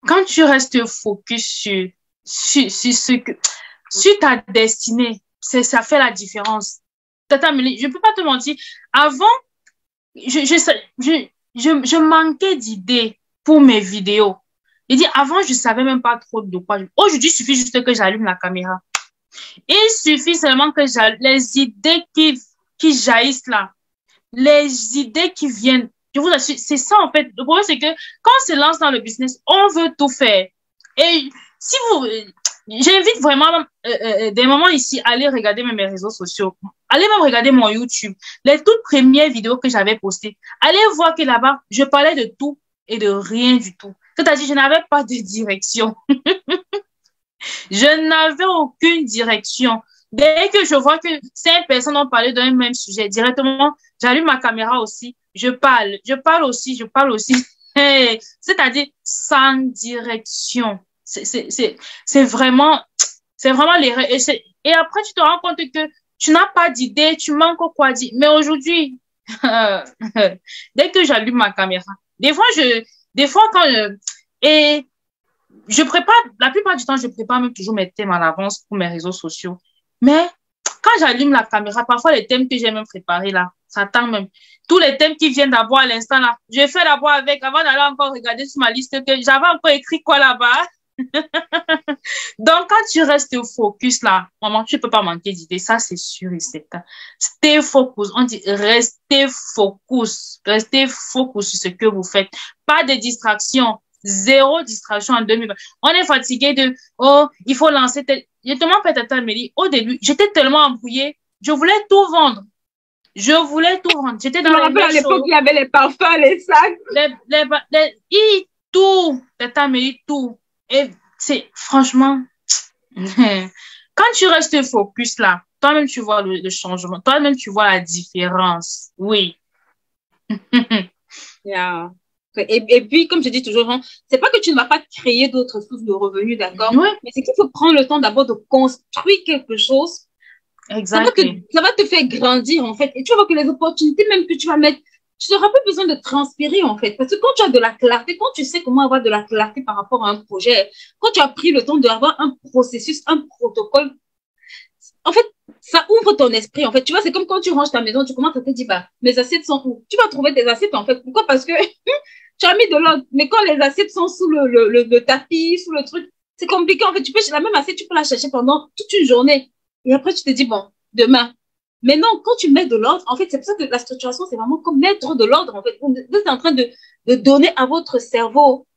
quand tu restes focus sur ta destinée, ça fait la différence. Tata Amélie, je peux pas te mentir. Avant, je manquais d'idées pour mes vidéos. Je dis, avant, je savais même pas trop de quoi. Aujourd'hui, il suffit juste que j'allume la caméra. Il suffit seulement que les idées qui jaillissent là, les idées qui viennent. Je vous assure, c'est ça en fait. Le problème, c'est que quand on se lance dans le business, on veut tout faire. Et si j'invite vraiment des moments ici à aller regarder mes réseaux sociaux. Allez même regarder mon YouTube. Les toutes premières vidéos que j'avais postées. Allez voir que là-bas, je parlais de tout et de rien du tout. C'est-à-dire, je n'avais pas de direction. Je n'avais aucune direction. Dès que je vois que 5 personnes ont parlé d'un même sujet, directement, j'allume ma caméra aussi. Je parle aussi. C'est-à-dire, sans direction. C'est vraiment l'erreur. Et après, tu te rends compte que tu n'as pas d'idée, tu manques quoi dire. Mais aujourd'hui, dès que j'allume ma caméra, des fois quand, et je prépare, la plupart du temps, je prépare même toujours mes thèmes à l'avance pour mes réseaux sociaux. Mais quand j'allume la caméra, parfois les thèmes que j'ai même préparés là, ça tend même. Tous les thèmes qui viennent d'abord à l'instant là, je fais d'abord avec, avant d'aller encore regarder sur ma liste que j'avais encore écrit quoi là-bas. Donc, quand tu restes focus là, maman, tu peux pas manquer d'idées. Ça, c'est sûr et certain. Stay focus. On dit restez focus. Restez focus sur ce que vous faites. Pas de distraction. Zéro distraction en 2020. On est fatigué de, oh, il faut lancer tel. Je te mens peut-être, Amélie, au début, j'étais tellement embrouillée. Je voulais tout vendre. Je voulais tout vendre. J'étais dans Je me rappelle à l'époque, il y avait les parfums, les sacs. Tout. Tata Amélie, tout. Et c'est, franchement, quand tu restes focus là, toi-même tu vois le changement. Toi-même tu vois la différence. Oui. Yeah. Et puis, comme je dis toujours, hein, c'est pas que tu ne vas pas créer d'autres sources de revenus, d'accord? Oui. Mais c'est qu'il faut prendre le temps d'abord de construire quelque chose. Exactement. Ça va te faire grandir, en fait. Et tu vas voir que les opportunités même que tu vas mettre, tu n'auras pas besoin de transpirer, en fait. Parce que quand tu as de la clarté, quand tu sais comment avoir de la clarté par rapport à un projet, quand tu as pris le temps d'avoir un processus, un protocole, en fait, ça ouvre ton esprit, en fait. Tu vois, c'est comme quand tu ranges ta maison, tu commences à te dire, bah, mes assiettes sont où? Tu vas trouver tes assiettes, en fait. Pourquoi? Parce que tu as mis de l'ordre. Mais quand les assiettes sont sous le tapis, sous le truc, c'est compliqué, en fait. Tu peux, la même assiette, tu peux la chercher pendant toute une journée. Et après, tu te dis, bon, demain. Mais non, quand tu mets de l'ordre, en fait, c'est pour ça que la structuration, c'est vraiment comme mettre de l'ordre, en fait. Vous êtes en train de donner à votre cerveau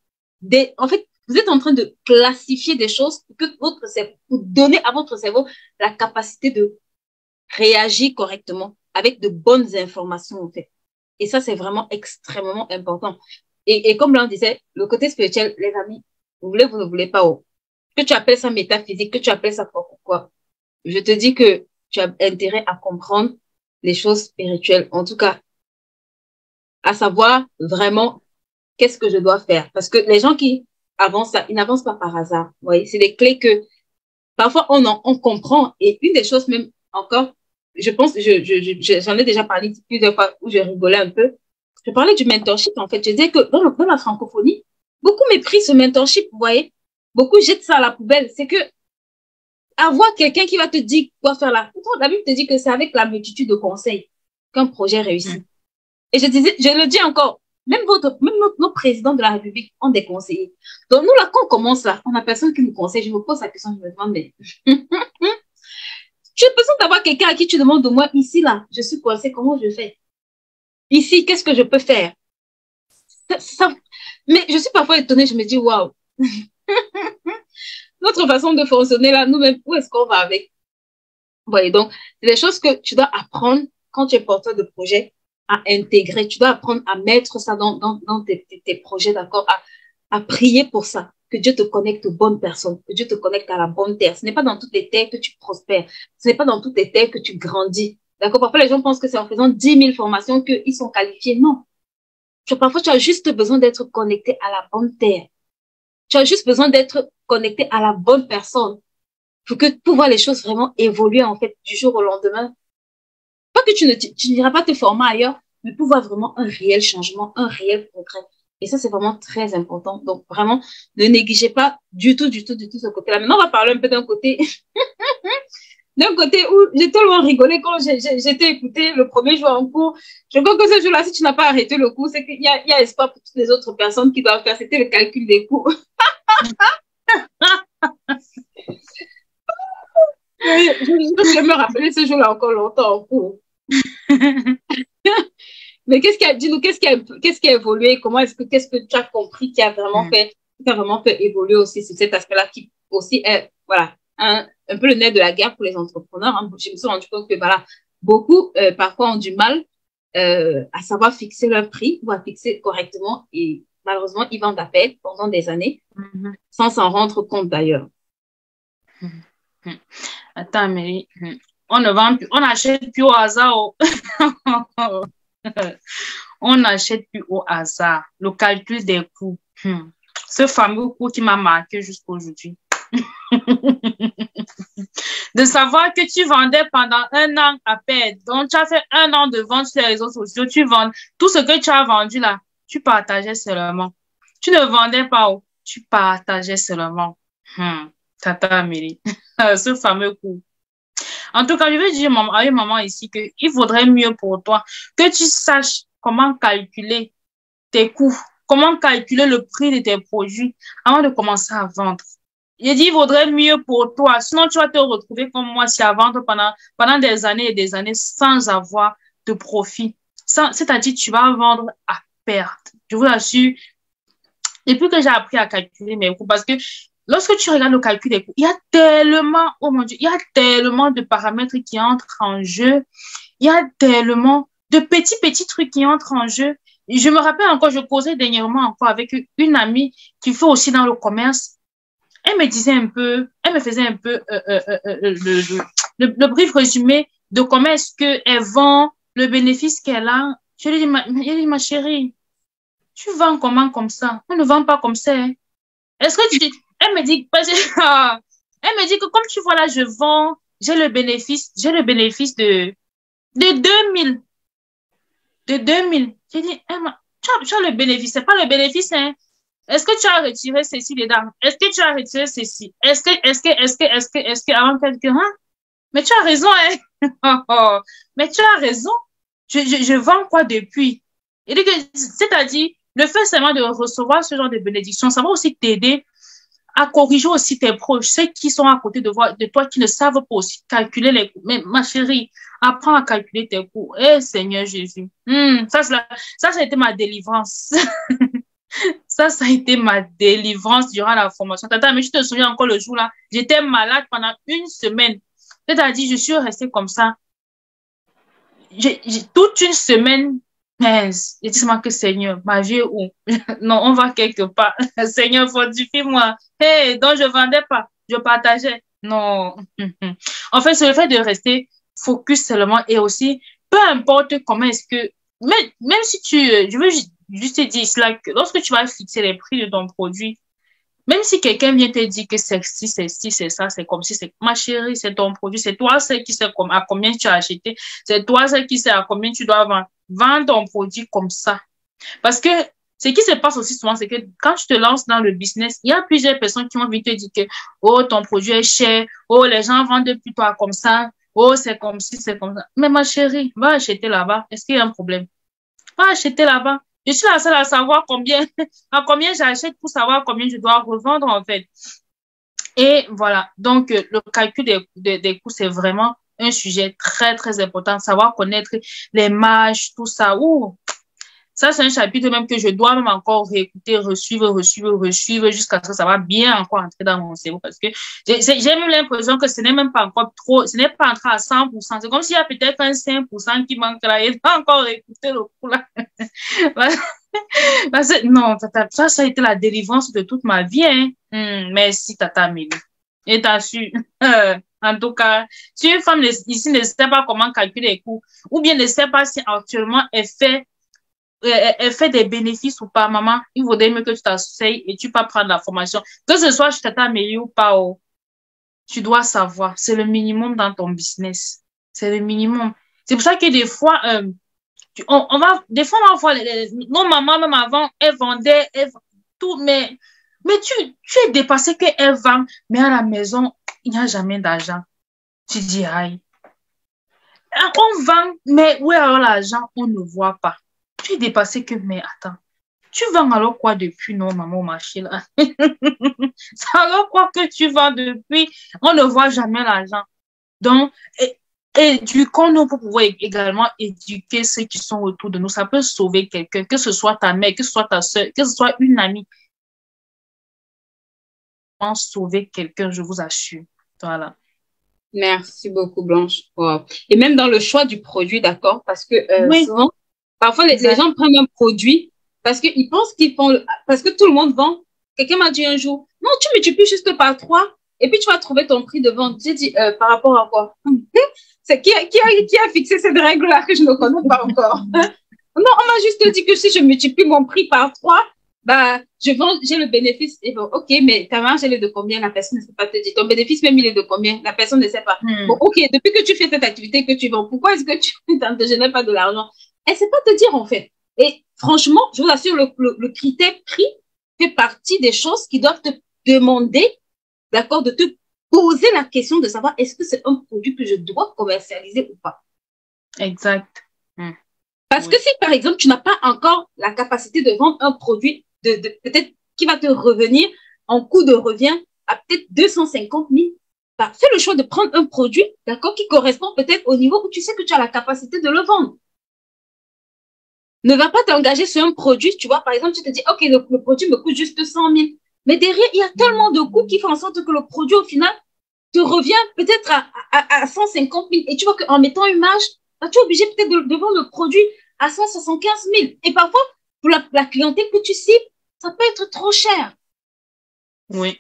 en fait, vous êtes en train de classifier des choses pour que votre cerveau, pour donner à votre cerveau la capacité de réagir correctement avec de bonnes informations, en fait. Et ça, c'est vraiment extrêmement important. Et comme l'on disait, le côté spirituel, les amis, vous voulez, vous ne voulez pas, oh. Que tu appelles ça métaphysique, que tu appelles ça quoi. Je te dis que tu as intérêt à comprendre les choses spirituelles. En tout cas, à savoir vraiment qu'est-ce que je dois faire. Parce que les gens qui avancent, ils n'avancent pas par hasard. Vous voyez, c'est des clés que parfois on comprend. Et une des choses même encore, je pense, j'en ai déjà parlé plusieurs fois où je rigolais un peu. Je parlais du mentorship, en fait. Je disais que dans la francophonie, beaucoup méprisent ce mentorship, vous voyez. Beaucoup jettent ça à la poubelle. C'est que avoir quelqu'un qui va te dire quoi faire là. La Bible te dit que c'est avec la multitude de conseils qu'un projet réussit. Et je le dis encore, même nos présidents de la République ont des conseillers. Donc nous, là, quand on commence là, on n'a personne qui nous conseille. Je me pose la question, je me demande, mais tu as besoin d'avoir quelqu'un à qui tu demandes de moi, ici, là, je suis coincée, comment je fais? Ici, qu'est-ce que je peux faire? Mais je suis parfois étonnée, je me dis, waouh, notre façon de fonctionner là, nous-mêmes, où est-ce qu'on va avec? Vous voyez, donc, c'est des choses que tu dois apprendre quand tu es porteur de projet à intégrer. Tu dois apprendre à mettre ça dans tes projets, d'accord, à prier pour ça. Que Dieu te connecte aux bonnes personnes, que Dieu te connecte à la bonne terre. Ce n'est pas dans toutes les terres que tu prospères. Ce n'est pas dans toutes les terres que tu grandis. D'accord? Parfois, les gens pensent que c'est en faisant 10 000 formations qu'ils sont qualifiés. Non. Parfois, tu as juste besoin d'être connecté à la bonne terre. Tu as juste besoin d'être connecté à la bonne personne pour voir les choses vraiment évoluer, en fait, du jour au lendemain. Pas que tu n'iras pas te former ailleurs, mais pour voir vraiment un réel changement, un réel progrès. Et ça, c'est vraiment très important. Donc, vraiment, ne négligez pas du tout ce côté-là. Maintenant, on va parler un peu d'un côté, d'un côté où j'ai tellement rigolé quand j'étais écouté le premier jour en cours. Je crois que ce jour-là, si tu n'as pas arrêté le cours, c'est qu'il y a espoir pour toutes les autres personnes qui doivent faire. C'était le calcul des cours. Je me rappeler ce jour-là encore longtemps en cours. Mais dis-nous, qu'est-ce qui a évolué? Qu'est-ce que tu as compris qui a vraiment fait évoluer aussi sur cet aspect-là qui aussi est, voilà, un peu le nerf de la guerre pour les entrepreneurs. Hein. Je me suis rendu compte que, voilà, beaucoup, parfois ont du mal, à savoir fixer leur prix ou à fixer correctement et malheureusement, ils vendent à perte pendant des années sans s'en rendre compte d'ailleurs. Attends, mais on ne vend plus, on n'achète plus au hasard. On n'achète plus au hasard. Le calcul des coûts. Ce fameux coût qui m'a marqué jusqu'à aujourd'hui. De savoir que tu vendais pendant 1 an à perdre. Donc, tu as fait 1 an de vente sur les réseaux sociaux. Tu vends tout ce que tu as vendu là. Tu partageais seulement. Tu ne vendais pas. tu partageais seulement. Tata Amélie, ce fameux coup. En tout cas, je veux dire à une maman ici qu'il vaudrait mieux pour toi que tu saches comment calculer tes coûts, comment calculer le prix de tes produits avant de commencer à vendre. Je dis, il vaudrait mieux pour toi. Sinon, tu vas te retrouver comme moi, si à vendre pendant des années et des années sans avoir de profit. C'est-à-dire, tu vas vendre à perte. Je vous assure. Depuis que j'ai appris à calculer mes coûts, parce que lorsque tu regardes le calcul des coûts, il y a tellement, oh mon Dieu, il y a tellement de paramètres qui entrent en jeu. Il y a tellement de petits trucs qui entrent en jeu. Je me rappelle encore, je causais dernièrement encore avec une amie qui fait aussi dans le commerce. Elle me disait un peu, elle me faisait un peu le brief résumé de comment est-ce qu'elle vend, le bénéfice qu'elle a. Je lui dis, ma chérie, tu vends comment comme ça? On ne vend pas comme ça. Hein. Est-ce que tu... Elle me dit, elle me dit que comme tu vois là, je vends, j'ai le bénéfice de 2000. De 2000. J'ai dit, tu as le bénéfice, c'est pas le bénéfice, hein. Est-ce que tu as retiré ceci dedans? Est-ce que tu as retiré ceci? Est-ce que, avant quelqu'un, hein? Mais tu as raison, hein? Mais tu as raison. Je vends quoi depuis? C'est-à-dire, le fait seulement de recevoir ce genre de bénédiction, ça va aussi t'aider à corriger aussi tes proches, ceux qui sont à côté de toi, qui ne savent pas aussi calculer les coûts. Mais ma chérie, apprends à calculer tes coûts. Eh, Seigneur Jésus. Ça a été ma délivrance. Ça a été ma délivrance durant la formation. Tata, mais je te souviens encore le jour là, j'étais malade pendant une semaine. C'est-à-dire, je suis restée comme ça. Toute une semaine, mais je dis que Seigneur, ma vie est où? Non, on va quelque part. Seigneur, fortifie-moi. Hey, donc je vendais pas, je partageais. Non. En fait, c'est le fait de rester focus seulement et aussi, peu importe comment est-ce que, même si je veux juste te dire cela, que lorsque tu vas fixer les prix de ton produit, même si quelqu'un vient te dire que c'est ci, c'est ça, c'est comme si c'est, ma chérie, c'est ton produit, c'est toi celle qui sait à combien tu as acheté, c'est toi celle qui sait à combien tu dois vendre. Vends ton produit comme ça. Parce que ce qui se passe aussi souvent, c'est que quand tu te lances dans le business, il y a plusieurs personnes qui vont venir te dire que, oh, ton produit est cher, oh, les gens vendent plus toi comme ça, oh, c'est comme si, c'est comme ça. Mais ma chérie, va acheter là-bas. Est-ce qu'il y a un problème? Va acheter là-bas. Je suis la seule à savoir à combien j'achète pour savoir combien je dois revendre, en fait. Et voilà. Donc, le calcul des coûts, c'est vraiment un sujet très, très important. Savoir connaître les marges, tout ça. Ouh, ça, c'est un chapitre même que je dois même encore réécouter, resuivre jusqu'à ce que ça va bien encore entrer dans mon cerveau parce que j'ai même l'impression que ce n'est même pas encore trop, ce n'est pas entré à 100%. C'est comme s'il y a peut-être un 5% qui manque là. Il va encore réécouter le coup là. Non, ça a été la délivrance de toute ma vie, hein. Merci, Tata Amélie. Et t'as su, en tout cas, si une femme ici ne sait pas comment calculer les coûts, ou bien ne sait pas si actuellement elle fait des bénéfices ou pas, maman, il vaudrait mieux que tu t'asseyes et tu pas prendre la formation. Que ce soit chez Tata Amélie ou pas, oh, tu dois savoir. C'est le minimum dans ton business. C'est le minimum. C'est pour ça que des fois, des fois, on va voir nos mamans, même avant, elles vendaient, tout, mais tu es dépassé qu'elles vendent, mais à la maison, il n'y a jamais d'argent. Tu dis, aïe. On vend, mais où est alors l'argent? On ne voit pas. Tu es dépassé que, mais attends, tu vends alors quoi depuis, non, maman, ma chérie, là? C'est alors quoi que tu vends depuis? On ne voit jamais l'argent. Donc, éduquons-nous pour pouvoir également éduquer ceux qui sont autour de nous. Ça peut sauver quelqu'un, que ce soit ta mère, que ce soit ta soeur, que ce soit une amie. Sauver quelqu'un, je vous assure. Voilà. Merci beaucoup, Blanche. Wow. Et même dans le choix du produit, d'accord? Parce que oui. souvent, parfois, les gens prennent un produit parce qu'ils pensent qu'ils font, parce que tout le monde vend. Quelqu'un m'a dit un jour, non, tu multiplies juste par 3 et puis tu vas trouver ton prix de vente. J'ai dit, par rapport à quoi? C'est qui a fixé cette règle-là que je ne connais pas encore? Non, on m'a juste dit que si je multiplie mon prix par 3, bah, je vends, j'ai le bénéfice. Et bon, ok, mais ta marge, elle est de combien? La personne ne sait pas te dire. Ton bénéfice, même, il est de combien? La personne ne sait pas. Bon, ok, depuis que tu fais cette activité que tu vends, pourquoi est-ce que tu ne te génères pas de l'argent? Elle ne sait pas te dire, en fait. Et franchement, je vous assure, le critère prix, fait partie des choses qui doivent te demander, d'accord, de te poser la question de savoir est-ce que c'est un produit que je dois commercialiser ou pas. Exact. Parce que si, par exemple, tu n'as pas encore la capacité de vendre un produit peut-être qui va te revenir en coût de revient à peut-être 250 000, bah, fais le choix de prendre un produit, d'accord, qui correspond peut-être au niveau où tu sais que tu as la capacité de le vendre. Ne va pas t'engager sur un produit, tu vois, par exemple, tu te dis, OK, le produit me coûte juste 100 000. Mais derrière, il y a tellement de coûts qui font en sorte que le produit, au final, te revient peut-être à 150 000. Et tu vois qu'en mettant une marge, bah, tu es obligé peut-être de vendre le produit à 175 000. Et parfois, pour la clientèle que tu cibles, ça peut être trop cher. Oui.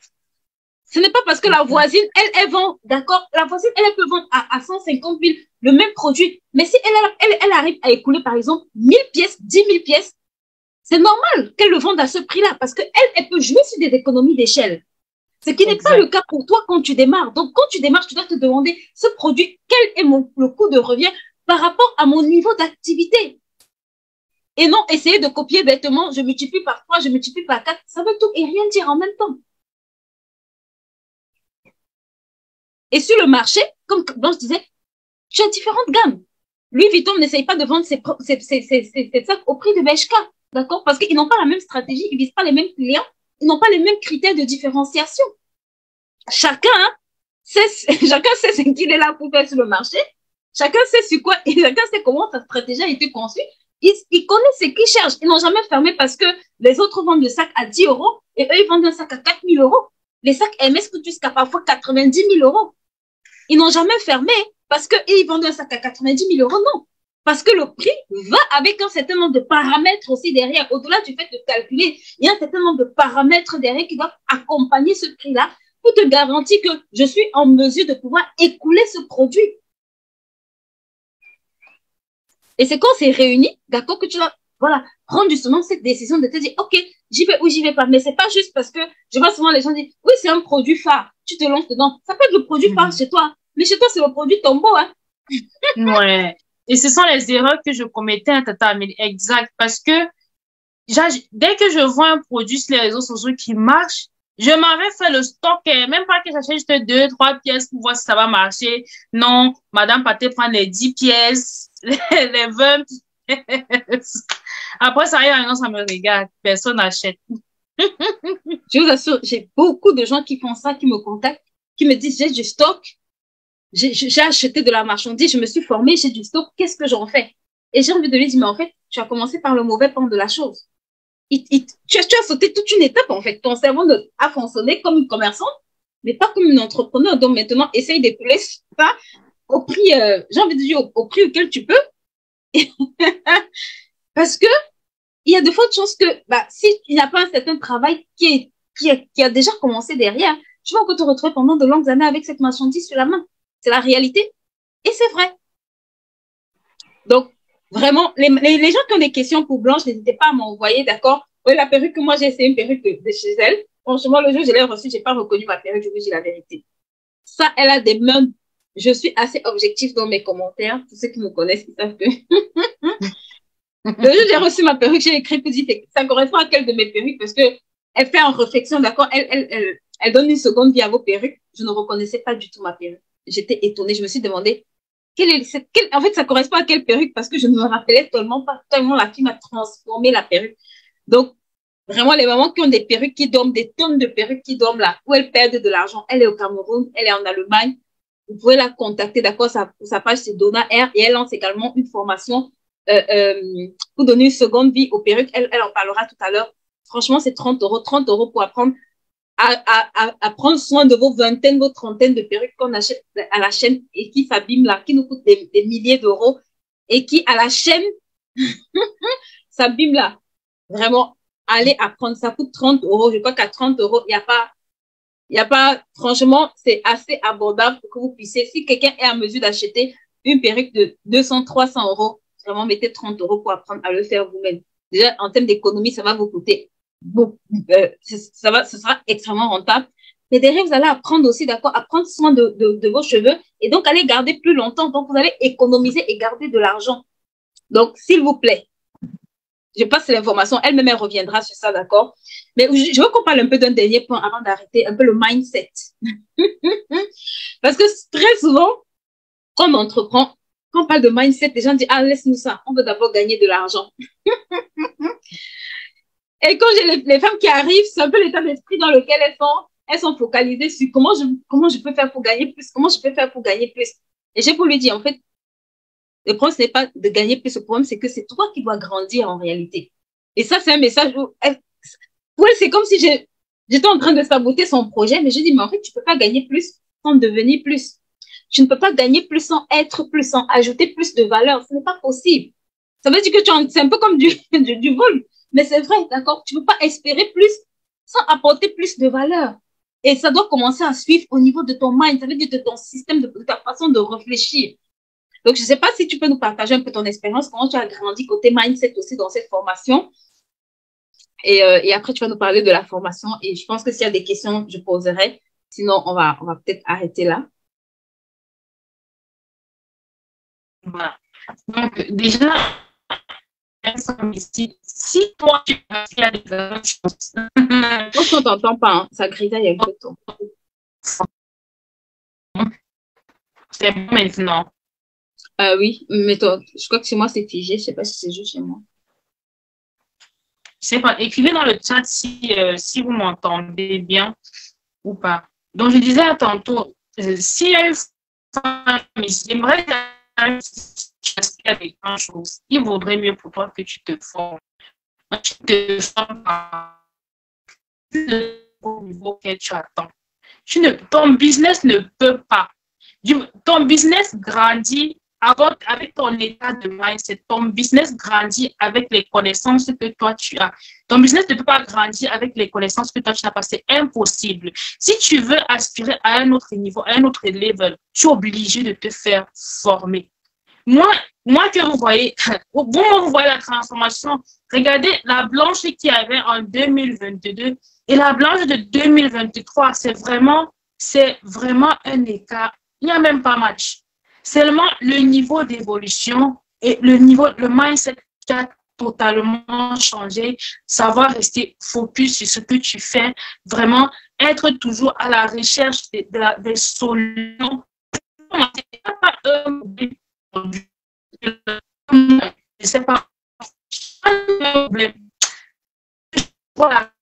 Ce n'est pas parce que la voisine, elle vend, d'accord, la voisine, elle peut vendre à 150 000 le même produit. Mais si elle arrive à écouler, par exemple, 1000 pièces, 10 000 pièces, c'est normal qu'elle le vende à ce prix-là parce qu'elle peut jouer sur des économies d'échelle. Ce qui n'est pas le cas pour toi quand tu démarres. Donc, quand tu démarres, tu dois te demander ce produit, quel est le coût de revient par rapport à mon niveau d'activité. Et non, essayer de copier bêtement, je multiplie par 3, je multiplie par 4, ça veut tout et rien dire en même temps. Et sur le marché, comme Blanche disait, tu as différentes gammes. Louis Vuitton n'essaye pas de vendre ses sacs au prix de Bershka, d'accord? Parce qu'ils n'ont pas la même stratégie, ils ne visent pas les mêmes clients, ils n'ont pas les mêmes critères de différenciation. Chacun sait ce qu'il est là pour faire sur le marché. Chacun sait sur quoi, et chacun sait comment sa stratégie a été conçue. Ils connaissent ce qu'ils cherchent. Ils n'ont jamais fermé parce que les autres vendent le sac à 10 € et eux, ils vendent un sac à 4 000 €. Les sacs Hermès coûtent jusqu'à parfois 90 000 €. Ils n'ont jamais fermé parce qu'ils vendent un sac à 90 000 €. Non. Parce que le prix va avec un certain nombre de paramètres aussi derrière. Au-delà du fait de calculer, il y a un certain nombre de paramètres derrière qui doivent accompagner ce prix-là pour te garantir que je suis en mesure de pouvoir écouler ce produit. Et c'est quand c'est réuni, d'accord, que tu dois, voilà, prendre justement cette décision de te dire, OK, j'y vais ou j'y vais pas. Mais c'est pas juste parce que je vois souvent les gens dire, oui, c'est un produit phare, tu te lances dedans. Ça peut être le produit phare chez toi, mais chez toi, c'est le produit tombeau, hein. Ouais. Et ce sont les erreurs que je commettais, hein, Tata Amélie. Exact. Parce que dès que je vois un produit sur les réseaux sociaux qui marche, je m'avais fait le stock, même pas que j'achète juste 2, 3 pièces pour voir si ça va marcher. Non, Madame Pathé prend les 10 pièces, les 20 pièces. Après, ça arrive, non, ça me regarde. Personne n'achète. Je vous assure, j'ai beaucoup de gens qui font ça, qui me contactent, qui me disent, j'ai du stock, j'ai acheté de la marchandise, je me suis formée, j'ai du stock, qu'est-ce que j'en fais? Et j'ai envie de lui dire, mais en fait, tu as commencé par le mauvais pan de la chose. Tu as sauté toute une étape, en fait. Ton cerveau a fonctionné comme une commerçante, mais pas comme une entrepreneur. Donc maintenant, essaye d'écouler ça au prix, j'ai envie de dire, au prix auquel tu peux. Parce que il y a de fortes chances que, bah, si il n'y a pas un certain travail qui a déjà commencé derrière, tu vas encore te retrouver pendant de longues années avec cette marchandise sur la main. C'est la réalité. Et c'est vrai. Donc, vraiment, les gens qui ont des questions pour Blanche, n'hésitez pas à m'envoyer, d'accord? Oui, la perruque que moi j'ai, c'est une perruque de chez elle. Franchement, le jour où je l'ai reçue, j'ai pas reconnu ma perruque, je vous dis la vérité. Ça, elle a des mains. Je suis assez objectif dans mes commentaires. Tous ceux qui me connaissent, ils savent que le jour où j'ai reçu ma perruque, j'ai écrit petit, ça correspond à quelle de mes perruques parce que elle fait en réflexion, d'accord? Elle donne une seconde vie à vos perruques. Je ne reconnaissais pas du tout ma perruque. J'étais étonnée. Je me suis demandé, en fait, ça correspond à quelle perruque parce que je ne me rappelais tellement pas, tellement la fille m'a transformé la perruque. Donc, vraiment, les mamans qui ont des perruques qui dorment, des tonnes de perruques qui dorment là, où elles perdent de l'argent. Elle est au Cameroun, elle est en Allemagne. Vous pouvez la contacter, d'accord? Sa page, c'est Donna R et elle lance également une formation pour donner une seconde vie aux perruques. Elle en parlera tout à l'heure. Franchement, c'est 30 € pour apprendre à prendre soin de vos vingtaines, vos trentaines de perruques qu'on achète à la chaîne et qui s'abîment là, qui nous coûtent des milliers d'euros et qui, à la chaîne, s'abîment là. Vraiment, allez apprendre. Ça coûte 30 €. Je crois qu'à 30 €, il n'y a pas, franchement, c'est assez abordable pour que vous puissiez, si quelqu'un est en mesure d'acheter une perruque de 200, 300 €, vraiment, mettez 30 € pour apprendre à le faire vous-même. Déjà, en termes d'économie, ça va vous coûter beaucoup, ce sera extrêmement rentable. Mais derrière, vous allez apprendre aussi, d'accord, à prendre soin de vos cheveux et donc aller garder plus longtemps. Donc, vous allez économiser et garder de l'argent. Donc, s'il vous plaît, Je passe l'information. Elle-même, elle reviendra sur ça, d'accord? Mais je veux qu'on parle un peu d'un dernier point avant d'arrêter, un peu le mindset. Parce que très souvent, quand on entreprend, quand on parle de mindset, les gens disent, ah, laisse-nous ça. On veut d'abord gagner de l'argent. Et quand j'ai les femmes qui arrivent, c'est un peu l'état d'esprit dans lequel elles sont focalisées sur comment je peux faire pour gagner plus, comment je peux faire pour gagner plus. Et j'ai pour lui dire, en fait, le problème, ce n'est pas de gagner plus, le problème, c'est que c'est toi qui dois grandir en réalité. Et ça, c'est un message où pour elle, c'est comme si j'étais en train de saboter son projet, mais je dis, mais en fait, tu peux pas gagner plus sans devenir plus. Tu ne peux pas gagner plus sans être plus, sans ajouter plus de valeur. Ce n'est pas possible. Ça veut dire que c'est un peu comme du vol. Mais c'est vrai, d'accord? Tu ne peux pas espérer plus sans apporter plus de valeur. Et ça doit commencer à suivre au niveau de ton mind, ça veut dire de ton système, de ta façon de réfléchir. Donc, je ne sais pas si tu peux nous partager un peu ton expérience, comment tu as grandi côté mindset aussi dans cette formation. Et après, tu vas nous parler de la formation. Et je pense que s'il y a des questions, je poserai. Sinon, on va peut-être arrêter là. Voilà. Donc, déjà, si toi, tu as fait des choses. Moi, on t'entend pas, hein. Ça grisaille un peu ton. C'est bon maintenant. Oui, mais toi, je crois que chez moi, c'est figé. Je ne sais pas si c'est juste chez moi. Je sais pas, écrivez dans le chat si vous m'entendez bien ou pas. Donc, je disais tantôt, s'il y a une femme, j'aimerais à des grandes choses. Il vaudrait mieux pour toi que tu te formes. Tu te formes au niveau que tu attends. Ton business ne peut pas. Ton business grandit avec ton état de mindset. Ton business grandit avec les connaissances que toi tu as. Ton business ne peut pas grandir avec les connaissances que toi tu n'as pas. C'est impossible. Si tu veux aspirer à un autre niveau, à un autre level, tu es obligé de te faire former. Moi que vous voyez la transformation. Regardez la blanche qu'il y avait en 2022 et la blanche de 2023. C'est vraiment un écart. Il n'y a même pas match. Seulement le niveau d'évolution et le mindset qui a totalement changé. Savoir rester focus sur ce que tu fais. Vraiment être toujours à la recherche des solutions. Je sais pas. Voilà.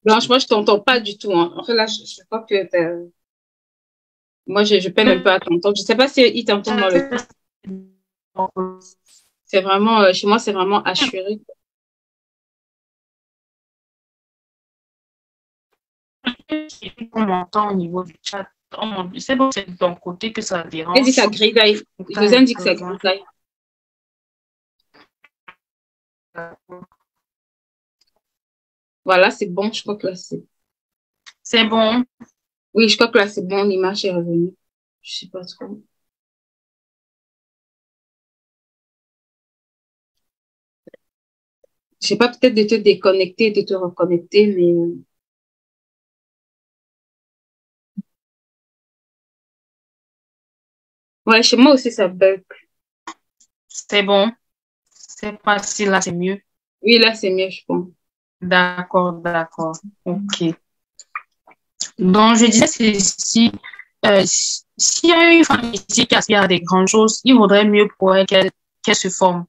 Blanche, moi, je t'entends pas du tout. Hein. En fait, là, je crois que moi, je peine un peu à t'entendre. Je sais pas si il t'entend dans le temps. C'est vraiment, chez moi, c'est vraiment assuré. On m'entend au niveau du chat. C'est bon, c'est de ton côté que ça dérange. Elle dit que ça grisaille. Je vous ai dit que ça grisaille. Voilà, c'est bon. Je crois que là, c'est... C'est bon. Oui, je crois que là, c'est bon. L'image est revenue. Je sais pas trop. Je sais pas, peut-être de te déconnecter, de te reconnecter, mais... Ouais, chez moi aussi, ça bug. C'est bon. C'est facile, là, c'est mieux. Oui, là, c'est mieux, je pense. D'accord. OK. Donc, je disais, s'il y a une femme ici qui aspire à des grandes choses, il vaudrait mieux pour elle qu'elle se forme.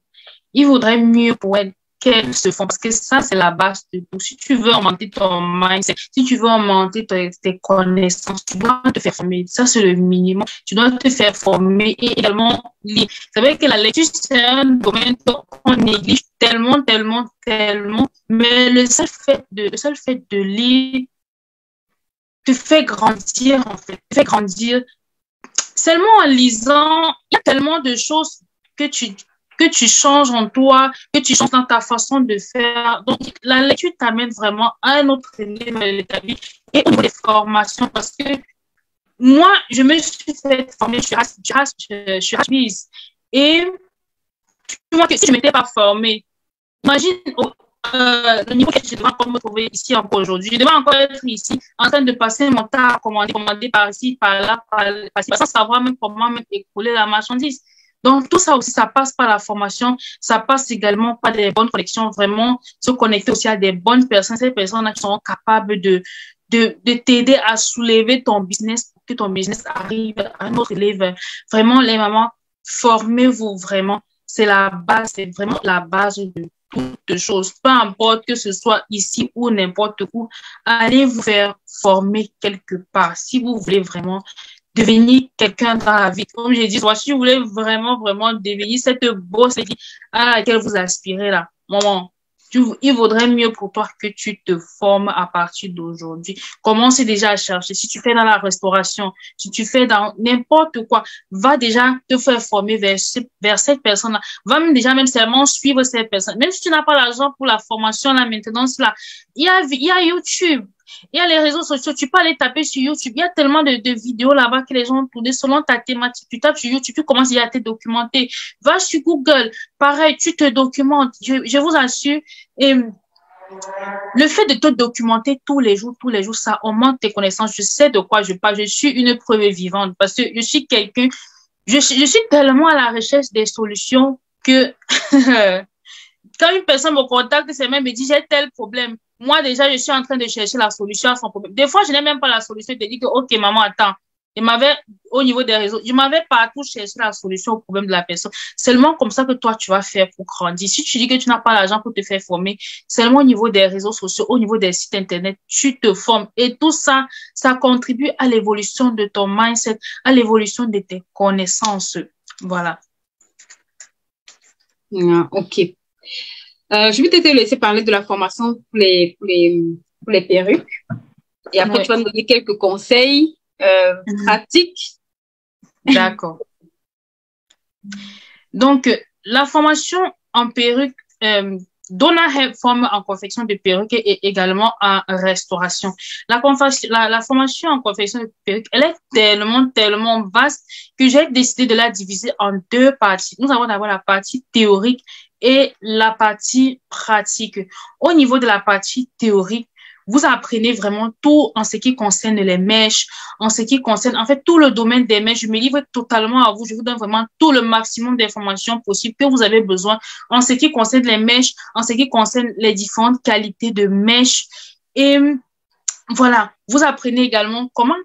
Il vaudrait mieux pour elle qu'elle se forme parce que ça, c'est la base de tout. Si tu veux augmenter ton mindset, si tu veux augmenter tes connaissances, tu dois te faire former. Ça, c'est le minimum. Tu dois te faire former et également lire. C'est vrai que la lecture, c'est un domaine qu'on néglige tellement, mais le seul fait de lire te fait grandir, en fait, te fait grandir. Seulement en lisant, il y a tellement de choses que tu changes en toi, que tu changes dans ta façon de faire. Donc, la lecture t'amène vraiment à un autre niveau de ta vie et au niveau des formations parce que moi, je me suis fait former, je suis HBIS. Et tu vois que si je ne m'étais pas formée, imagine le niveau que je devrais encore me trouver ici encore aujourd'hui. Je devrais encore être ici en train de passer mon temps à commander par ici, par là, sans savoir même comment même écouler la marchandise. Donc, tout ça aussi, ça passe par la formation, ça passe également par des bonnes connexions, vraiment se connecter aussi à des bonnes personnes, ces personnes qui seront capables de t'aider à soulever ton business pour que ton business arrive à un autre élève. Vraiment, les mamans, formez-vous vraiment. C'est la base, c'est vraiment la base de toutes choses. Peu importe que ce soit ici ou n'importe où, allez vous faire former quelque part. Si vous voulez vraiment devenir quelqu'un dans la vie. Comme j'ai dit, si vous voulez vraiment, vraiment devenir cette bosse à laquelle vous aspirez là, maman, il vaudrait mieux pour toi que tu te formes à partir d'aujourd'hui. Commence déjà à chercher. Si tu fais dans la restauration, si tu fais dans n'importe quoi, va déjà te faire former vers cette personne-là. Va même déjà même seulement suivre cette personne. Même si tu n'as pas l'argent pour la formation, la maintenance là, il y a YouTube. Il y a les réseaux sociaux, tu peux aller taper sur YouTube. Il y a tellement de vidéos là-bas que les gens ont tourné selon ta thématique. Tu tapes sur YouTube, tu commences déjà à te documenter. Va sur Google, pareil, tu te documentes. Je vous assure. Et le fait de te documenter tous les jours, ça augmente tes connaissances. Je sais de quoi je parle. Je suis une preuve vivante parce que je suis quelqu'un, je suis tellement à la recherche des solutions que quand une personne me contacte, c'est même me dit j'ai tel problème. Moi, déjà, je suis en train de chercher la solution à son problème. Des fois, je n'ai même pas la solution. Je te dis que, OK, maman, attends. Au niveau des réseaux, je m'avais partout cherché la solution au problème de la personne. Seulement comme ça que toi, tu vas faire pour grandir. Si tu dis que tu n'as pas l'argent pour te faire former, seulement au niveau des réseaux sociaux, au niveau des sites Internet, tu te formes. Et tout ça, ça contribue à l'évolution de ton mindset, à l'évolution de tes connaissances. Voilà. OK. Je vais te laisser parler de la formation pour les perruques. Et après, tu vas me donner quelques conseils pratiques. D'accord. Donc, la formation en perruque, Donna forme en confection de perruques et également en restauration. La formation en confection de perruques, elle est tellement vaste que j'ai décidé de la diviser en deux parties. Nous avons d'abord la partie théorique et la partie pratique. Au niveau de la partie théorique, vous apprenez vraiment tout en ce qui concerne les mèches, en ce qui concerne, en fait, tout le domaine des mèches. Je me livre totalement à vous. Je vous donne vraiment tout le maximum d'informations possibles que vous avez besoin en ce qui concerne les mèches, en ce qui concerne les différentes qualités de mèches. Et voilà, vous apprenez également comment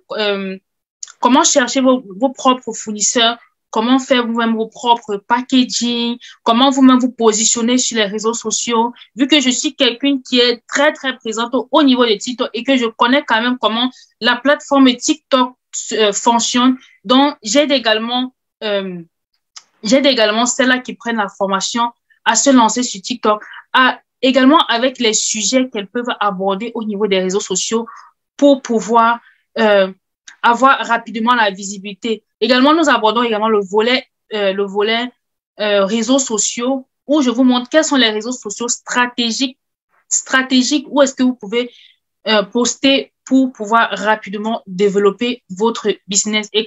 chercher vos propres fournisseurs, comment faire vous-même vos propres packaging, comment vous-même vous positionner sur les réseaux sociaux. Vu que je suis quelqu'un qui est très, très présente au niveau de TikTok et que je connais quand même comment la plateforme TikTok fonctionne, donc j'aide également celles-là qui prennent la formation à se lancer sur TikTok, également avec les sujets qu'elles peuvent aborder au niveau des réseaux sociaux pour pouvoir avoir rapidement la visibilité. Également, nous abordons également le volet réseaux sociaux où je vous montre quels sont les réseaux sociaux stratégiques où est-ce que vous pouvez poster pour pouvoir rapidement développer votre business. Et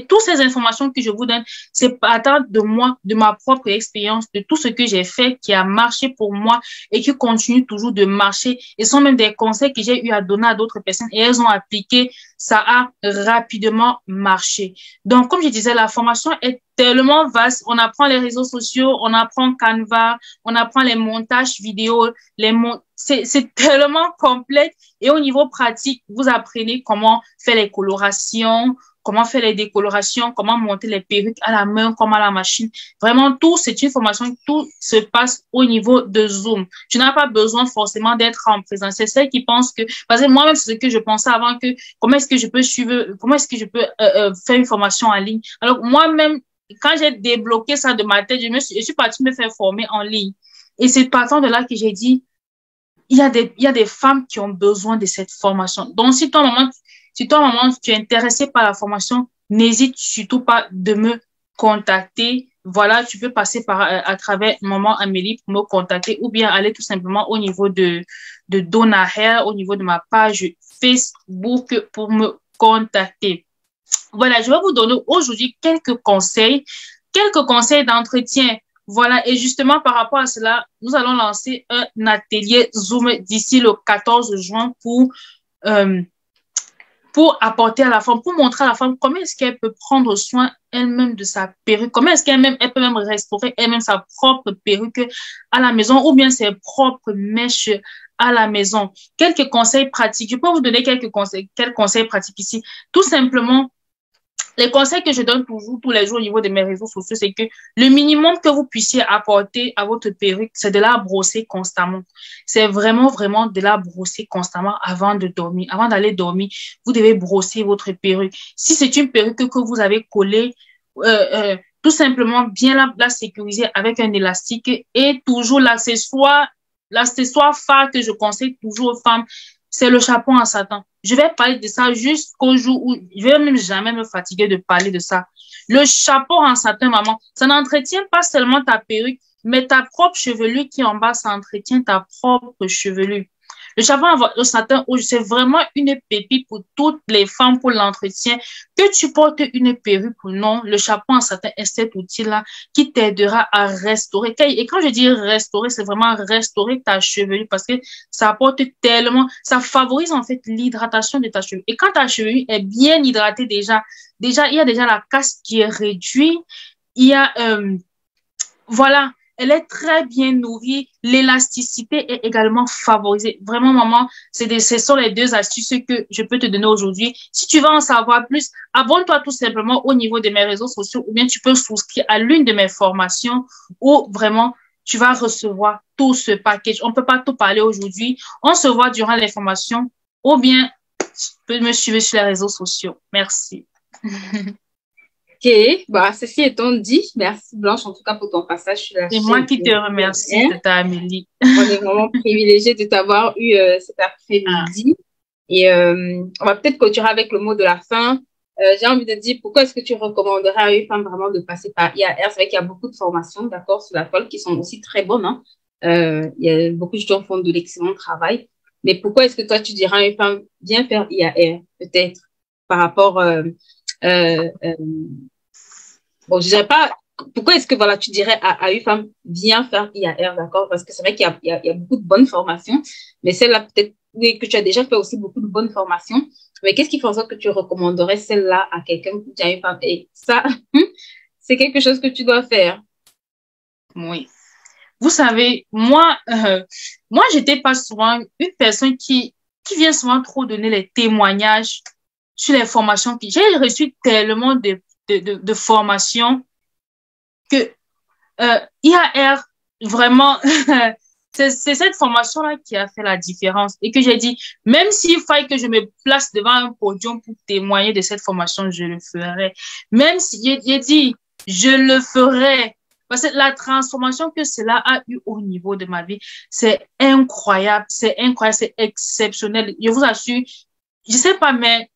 toutes ces informations que je vous donne, c'est partant de moi, de ma propre expérience, de tout ce que j'ai fait qui a marché pour moi et qui continue toujours de marcher. Et sont même des conseils que j'ai eu à donner à d'autres personnes et elles ont appliqué. Ça a rapidement marché. Donc, comme je disais, la formation est tellement vaste. On apprend les réseaux sociaux, on apprend Canva, on apprend les montages vidéo, c'est tellement complet. Et au niveau pratique, vous apprenez comment faire les colorations, comment faire les décolorations, comment monter les perruques à la main, comme à la machine. Vraiment, c'est une formation, tout se passe au niveau de Zoom. Tu n'as pas besoin forcément d'être en présence. C'est celle qui pense que, parce que moi-même, c'est ce que je pensais avant que, comment est-ce que je peux faire une formation en ligne? Alors, moi-même, quand j'ai débloqué ça de ma tête, je suis partie me faire former en ligne. Et c'est partant de là que j'ai dit, il y a des femmes qui ont besoin de cette formation. Donc, si toi, maman, tu es intéressée par la formation, n'hésite surtout pas de me contacter. Voilà, tu peux passer à travers Maman Amélie pour me contacter ou bien aller tout simplement au niveau de Donna Hair, au niveau de ma page Facebook pour me contacter. Voilà, je vais vous donner aujourd'hui quelques conseils d'entretien. Voilà, et justement, par rapport à cela, nous allons lancer un atelier Zoom d'ici le 14 juin pour pour apporter à la femme, pour montrer à la femme comment est-ce qu'elle peut prendre soin elle-même de sa perruque, comment est-ce elle peut même restaurer elle-même sa propre perruque à la maison ou bien ses propres mèches à la maison. Quelques conseils pratiques. Je peux vous donner quelques conseils pratiques ici. Tout simplement, les conseils que je donne toujours tous les jours au niveau de mes réseaux sociaux, c'est que le minimum que vous puissiez apporter à votre perruque, c'est de la brosser constamment. C'est vraiment, vraiment de la brosser constamment avant de dormir. Avant d'aller dormir, vous devez brosser votre perruque. Si c'est une perruque que vous avez collée, tout simplement bien la sécuriser avec un élastique et toujours l'accessoire phare que je conseille toujours aux femmes, c'est le chapeau en satin. Je vais parler de ça jusqu'au jour où je vais même jamais me fatiguer de parler de ça. Le chapeau en satin, maman, ça n'entretient pas seulement ta perruque, mais ta propre chevelure qui est en bas, ça entretient ta propre chevelure. Le chapeau en satin, c'est vraiment une pépite pour toutes les femmes pour l'entretien. Que tu portes une perruque ou non, le chapeau en satin est cet outil-là qui t'aidera à restaurer. Et quand je dis restaurer, c'est vraiment restaurer ta chevelure parce que ça apporte tellement, ça favorise en fait l'hydratation de ta chevelure. Et quand ta chevelure est bien hydratée déjà, il y a déjà la casse qui est réduite. Il y a, voilà. Elle est très bien nourrie. L'élasticité est également favorisée. Vraiment, maman, ce sont les deux astuces que je peux te donner aujourd'hui. Si tu veux en savoir plus, abonne-toi tout simplement au niveau de mes réseaux sociaux ou bien tu peux souscrire à l'une de mes formations où vraiment tu vas recevoir tout ce package. On ne peut pas tout parler aujourd'hui. On se voit durant les formations ou bien tu peux me suivre sur les réseaux sociaux. Merci. Ok, bah, ceci étant dit, merci Blanche en tout cas pour ton passage sur la chaîne. C'est moi qui te remercie, Tata Amélie. On est vraiment privilégiés de t'avoir eu cet après-midi. Et on va peut-être clôturer avec le mot de la fin. J'ai envie de dire, pourquoi est-ce que tu recommanderais à une femme vraiment de passer par IAR? C'est vrai qu'il y a beaucoup de formations, d'accord, sur la toile qui sont aussi très bonnes. Hein. Il y a beaucoup de gens qui font de l'excellent travail. Mais pourquoi est-ce que toi, tu dirais à une femme, viens faire IAR, peut-être, par rapport... bon, je dirais pas... Pourquoi est-ce que voilà, tu dirais à une femme, viens faire IAR, d'accord? Parce que c'est vrai qu'il y a beaucoup de bonnes formations, mais celle-là, peut-être, oui, que tu as déjà fait aussi beaucoup de bonnes formations. Mais qu'est-ce qui fait en sorte que tu recommanderais celle-là à quelqu'un qui dit à une femme, et ça, c'est quelque chose que tu dois faire? Oui. Vous savez, moi, j'étais pas souvent une personne qui vient souvent trop donner les témoignages sur les formations. J'ai reçu tellement de formations que IAR, vraiment, c'est cette formation-là qui a fait la différence. Et que j'ai dit, même s'il faille que je me place devant un podium pour témoigner de cette formation, je le ferai. Même si j'ai dit, je le ferai. Parce que la transformation que cela a eu au niveau de ma vie, c'est incroyable, c'est exceptionnel. Je vous assure, je sais pas, mais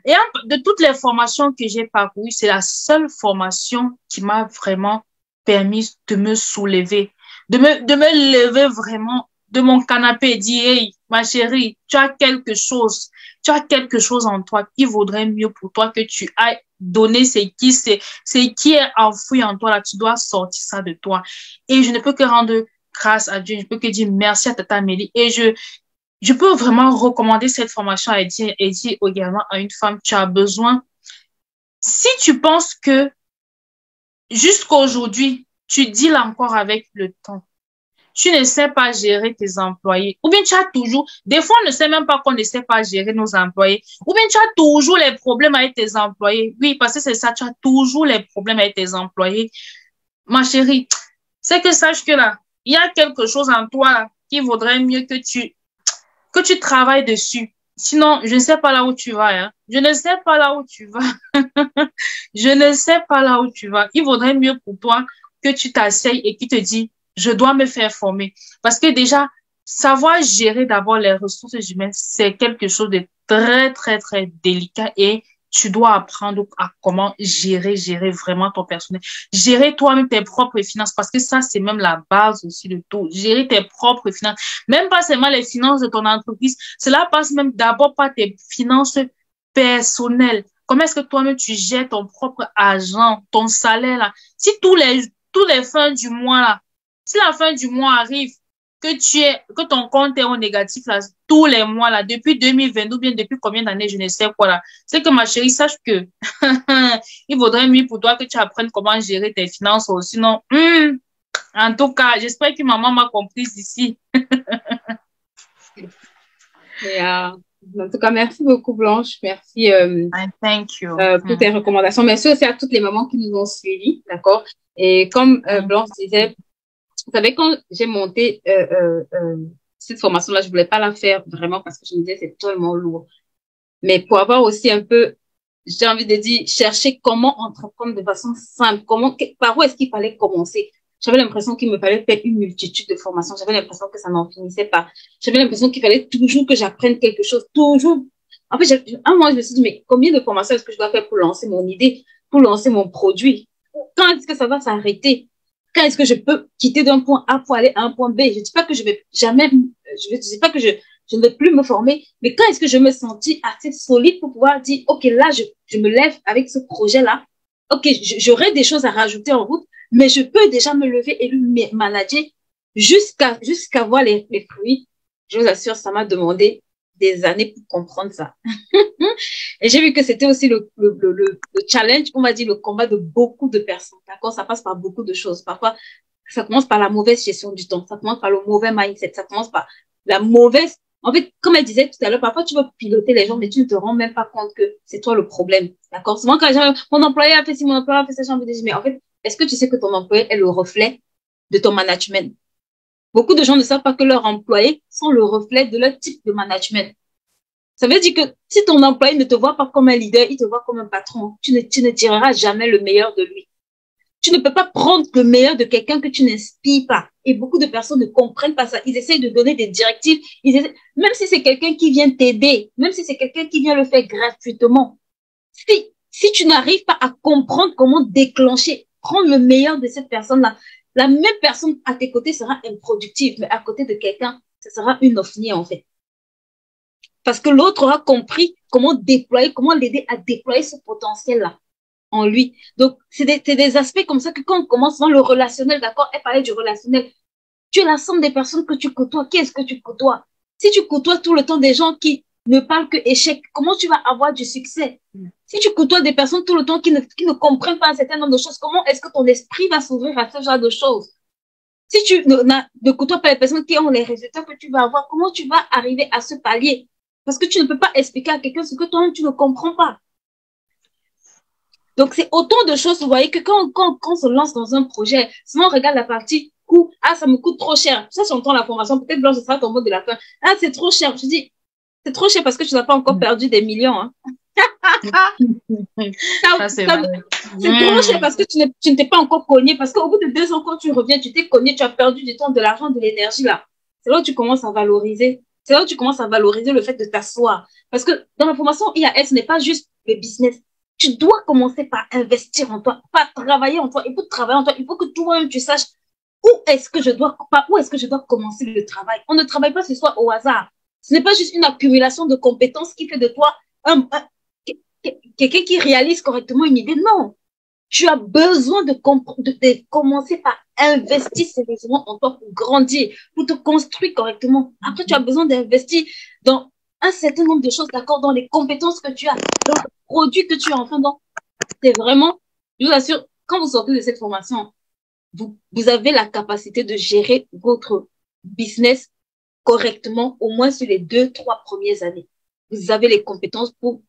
de toutes les formations que j'ai parcourues, c'est la seule formation qui m'a vraiment permis de me soulever, de me lever vraiment de mon canapé et dire, hey, ma chérie, tu as quelque chose en toi qui vaudrait mieux pour toi que tu ailles donner ce qui est enfoui en toi là, tu dois sortir ça de toi. Et je ne peux que rendre grâce à Dieu, je peux que dire merci à Tata Amélie et je peux vraiment recommander cette formation et dire également à une femme, tu as besoin. Si tu penses que jusqu'à aujourd'hui, tu deals encore avec le temps, tu ne sais pas gérer tes employés, ou bien tu as toujours, des fois on ne sait même pas qu'on ne sait pas gérer nos employés, ou bien tu as toujours les problèmes avec tes employés. Oui, parce que c'est ça, tu as toujours les problèmes avec tes employés. Ma chérie, c'est que sache que là, il y a quelque chose en toi là, qui vaudrait mieux que tu travailles dessus. Sinon, je ne sais pas là où tu vas, hein. Je ne sais pas là où tu vas. Je ne sais pas là où tu vas. Il vaudrait mieux pour toi que tu t'asseyes et que tu te dis, je dois me faire former. Parce que déjà, savoir gérer d'abord les ressources humaines, c'est quelque chose de très, très, très délicat et tu dois apprendre à comment gérer vraiment ton personnel. Gérer toi-même tes propres finances parce que ça, c'est même la base aussi de tout. Gérer tes propres finances. Même pas seulement les finances de ton entreprise. Cela passe même d'abord par tes finances personnelles. Comment est-ce que toi-même tu gères ton propre argent, ton salaire là? Si tous les fins du mois là, si la fin du mois arrive, que ton compte est au négatif, là, tous les mois, là, depuis 2022, ou bien depuis combien d'années, je ne sais quoi, là. C'est que ma chérie, sache que, il vaudrait mieux pour toi que tu apprennes comment gérer tes finances, ou sinon, en tout cas, j'espère que maman m'a comprise ici. Et, en tout cas, merci beaucoup, Blanche. Merci Thank you. pour tes recommandations. Merci aussi à toutes les mamans qui nous ont suivis, d'accord? Et comme Blanche disait, vous savez, quand j'ai monté cette formation-là, je voulais pas la faire vraiment parce que je me disais c'est tellement lourd. Mais pour avoir aussi un peu, j'ai envie de dire, chercher comment entreprendre de façon simple, par où est-ce qu'il fallait commencer. J'avais l'impression qu'il me fallait faire une multitude de formations. J'avais l'impression que ça n'en finissait pas. J'avais l'impression qu'il fallait toujours que j'apprenne quelque chose, toujours. En fait, un moment, je me suis dit, mais combien de formations est-ce que je dois faire pour lancer mon idée, pour lancer mon produit? Quand est-ce que ça va s'arrêter? Quand est-ce que je peux quitter d'un point A pour aller à un point B? Je dis pas que je vais jamais, je dis pas que je ne vais plus me former, mais quand est-ce que je me sentis assez solide pour pouvoir dire, OK, là, je me lève avec ce projet-là. OK, j'aurai des choses à rajouter en route, mais je peux déjà me lever et lui manager jusqu'à voir les fruits. Je vous assure, ça m'a demandé des années pour comprendre ça. Et j'ai vu que c'était aussi le challenge, on va dire le combat de beaucoup de personnes. D'accord? Ça passe par beaucoup de choses. Parfois, ça commence par la mauvaise gestion du temps. Ça commence par le mauvais mindset. Ça commence par la mauvaise. En fait, comme elle disait tout à l'heure, parfois tu veux piloter les gens, mais tu ne te rends même pas compte que c'est toi le problème. D'accord? Souvent, quand les gens, mon employé a fait ci, mon employé a fait ça, j'ai envie de dire, mais en fait, est-ce que tu sais que ton employé est le reflet de ton management? Beaucoup de gens ne savent pas que leurs employés sont le reflet de leur type de management. Ça veut dire que si ton employé ne te voit pas comme un leader, il te voit comme un patron. Tu ne tireras jamais le meilleur de lui. Tu ne peux pas prendre le meilleur de quelqu'un que tu n'inspires pas. Et beaucoup de personnes ne comprennent pas ça. Ils essayent de donner des directives. Même si c'est quelqu'un qui vient t'aider, même si c'est quelqu'un qui vient le faire gratuitement, si tu n'arrives pas à comprendre comment déclencher, prendre le meilleur de cette personne-là, la même personne à tes côtés sera improductive, mais à côté de quelqu'un, ce sera une ovni en fait. Parce que l'autre aura compris comment déployer, comment l'aider à déployer ce potentiel-là en lui. Donc, c'est des aspects comme ça que quand on commence dans le relationnel, d'accord, elle parlait du relationnel, tu es la somme des personnes que tu côtoies. Qui est-ce que tu côtoies? Si tu côtoies tout le temps des gens qui ne parlent que échec, comment tu vas avoir du succès? Si tu côtoies des personnes tout le temps qui ne comprennent pas un certain nombre de choses, comment est-ce que ton esprit va s'ouvrir à ce genre de choses? Si tu ne côtoies pas les personnes qui ont les résultats que tu vas avoir, comment tu vas arriver à ce palier? Parce que tu ne peux pas expliquer à quelqu'un ce que toi-même tu ne comprends pas. Donc, c'est autant de choses, vous voyez, que quand on se lance dans un projet, souvent on regarde la partie coût. Ah, ça me coûte trop cher. Ça, j'entends la formation. Peut-être, Blanche, ce sera ton mot de la fin. Ah, c'est trop cher. Je dis, c'est trop cher parce que tu n'as pas encore perdu des millions. Hein. C'est trop cher parce que tu ne t'es pas encore cogné. Parce qu'au bout de 2 ans, quand tu reviens, tu t'es cogné, tu as perdu du temps, de l'argent, de l'énergie là. C'est là où tu commences à valoriser. C'est là où tu commences à valoriser le fait de t'asseoir. Parce que dans la formation IAS, ce n'est pas juste le business. Tu dois commencer par investir en toi, par travailler en toi. Il faut travailler en toi. Il faut que toi-même tu saches où est-ce que je dois commencer le travail. On ne travaille pas ce soir au hasard. Ce n'est pas juste une accumulation de compétences qui fait de toi quelqu'un qui réalise correctement une idée. Non. Tu as besoin de commencer par investir sérieusement en toi pour grandir, pour te construire correctement. Après, tu as besoin d'investir dans un certain nombre de choses, d'accord, dans les compétences que tu as, dans le produit que tu as. Enfin, donc, c'est vraiment, je vous assure, quand vous sortez de cette formation, vous avez la capacité de gérer votre business correctement, au moins sur les 2-3 premières années. Vous avez les compétences pour.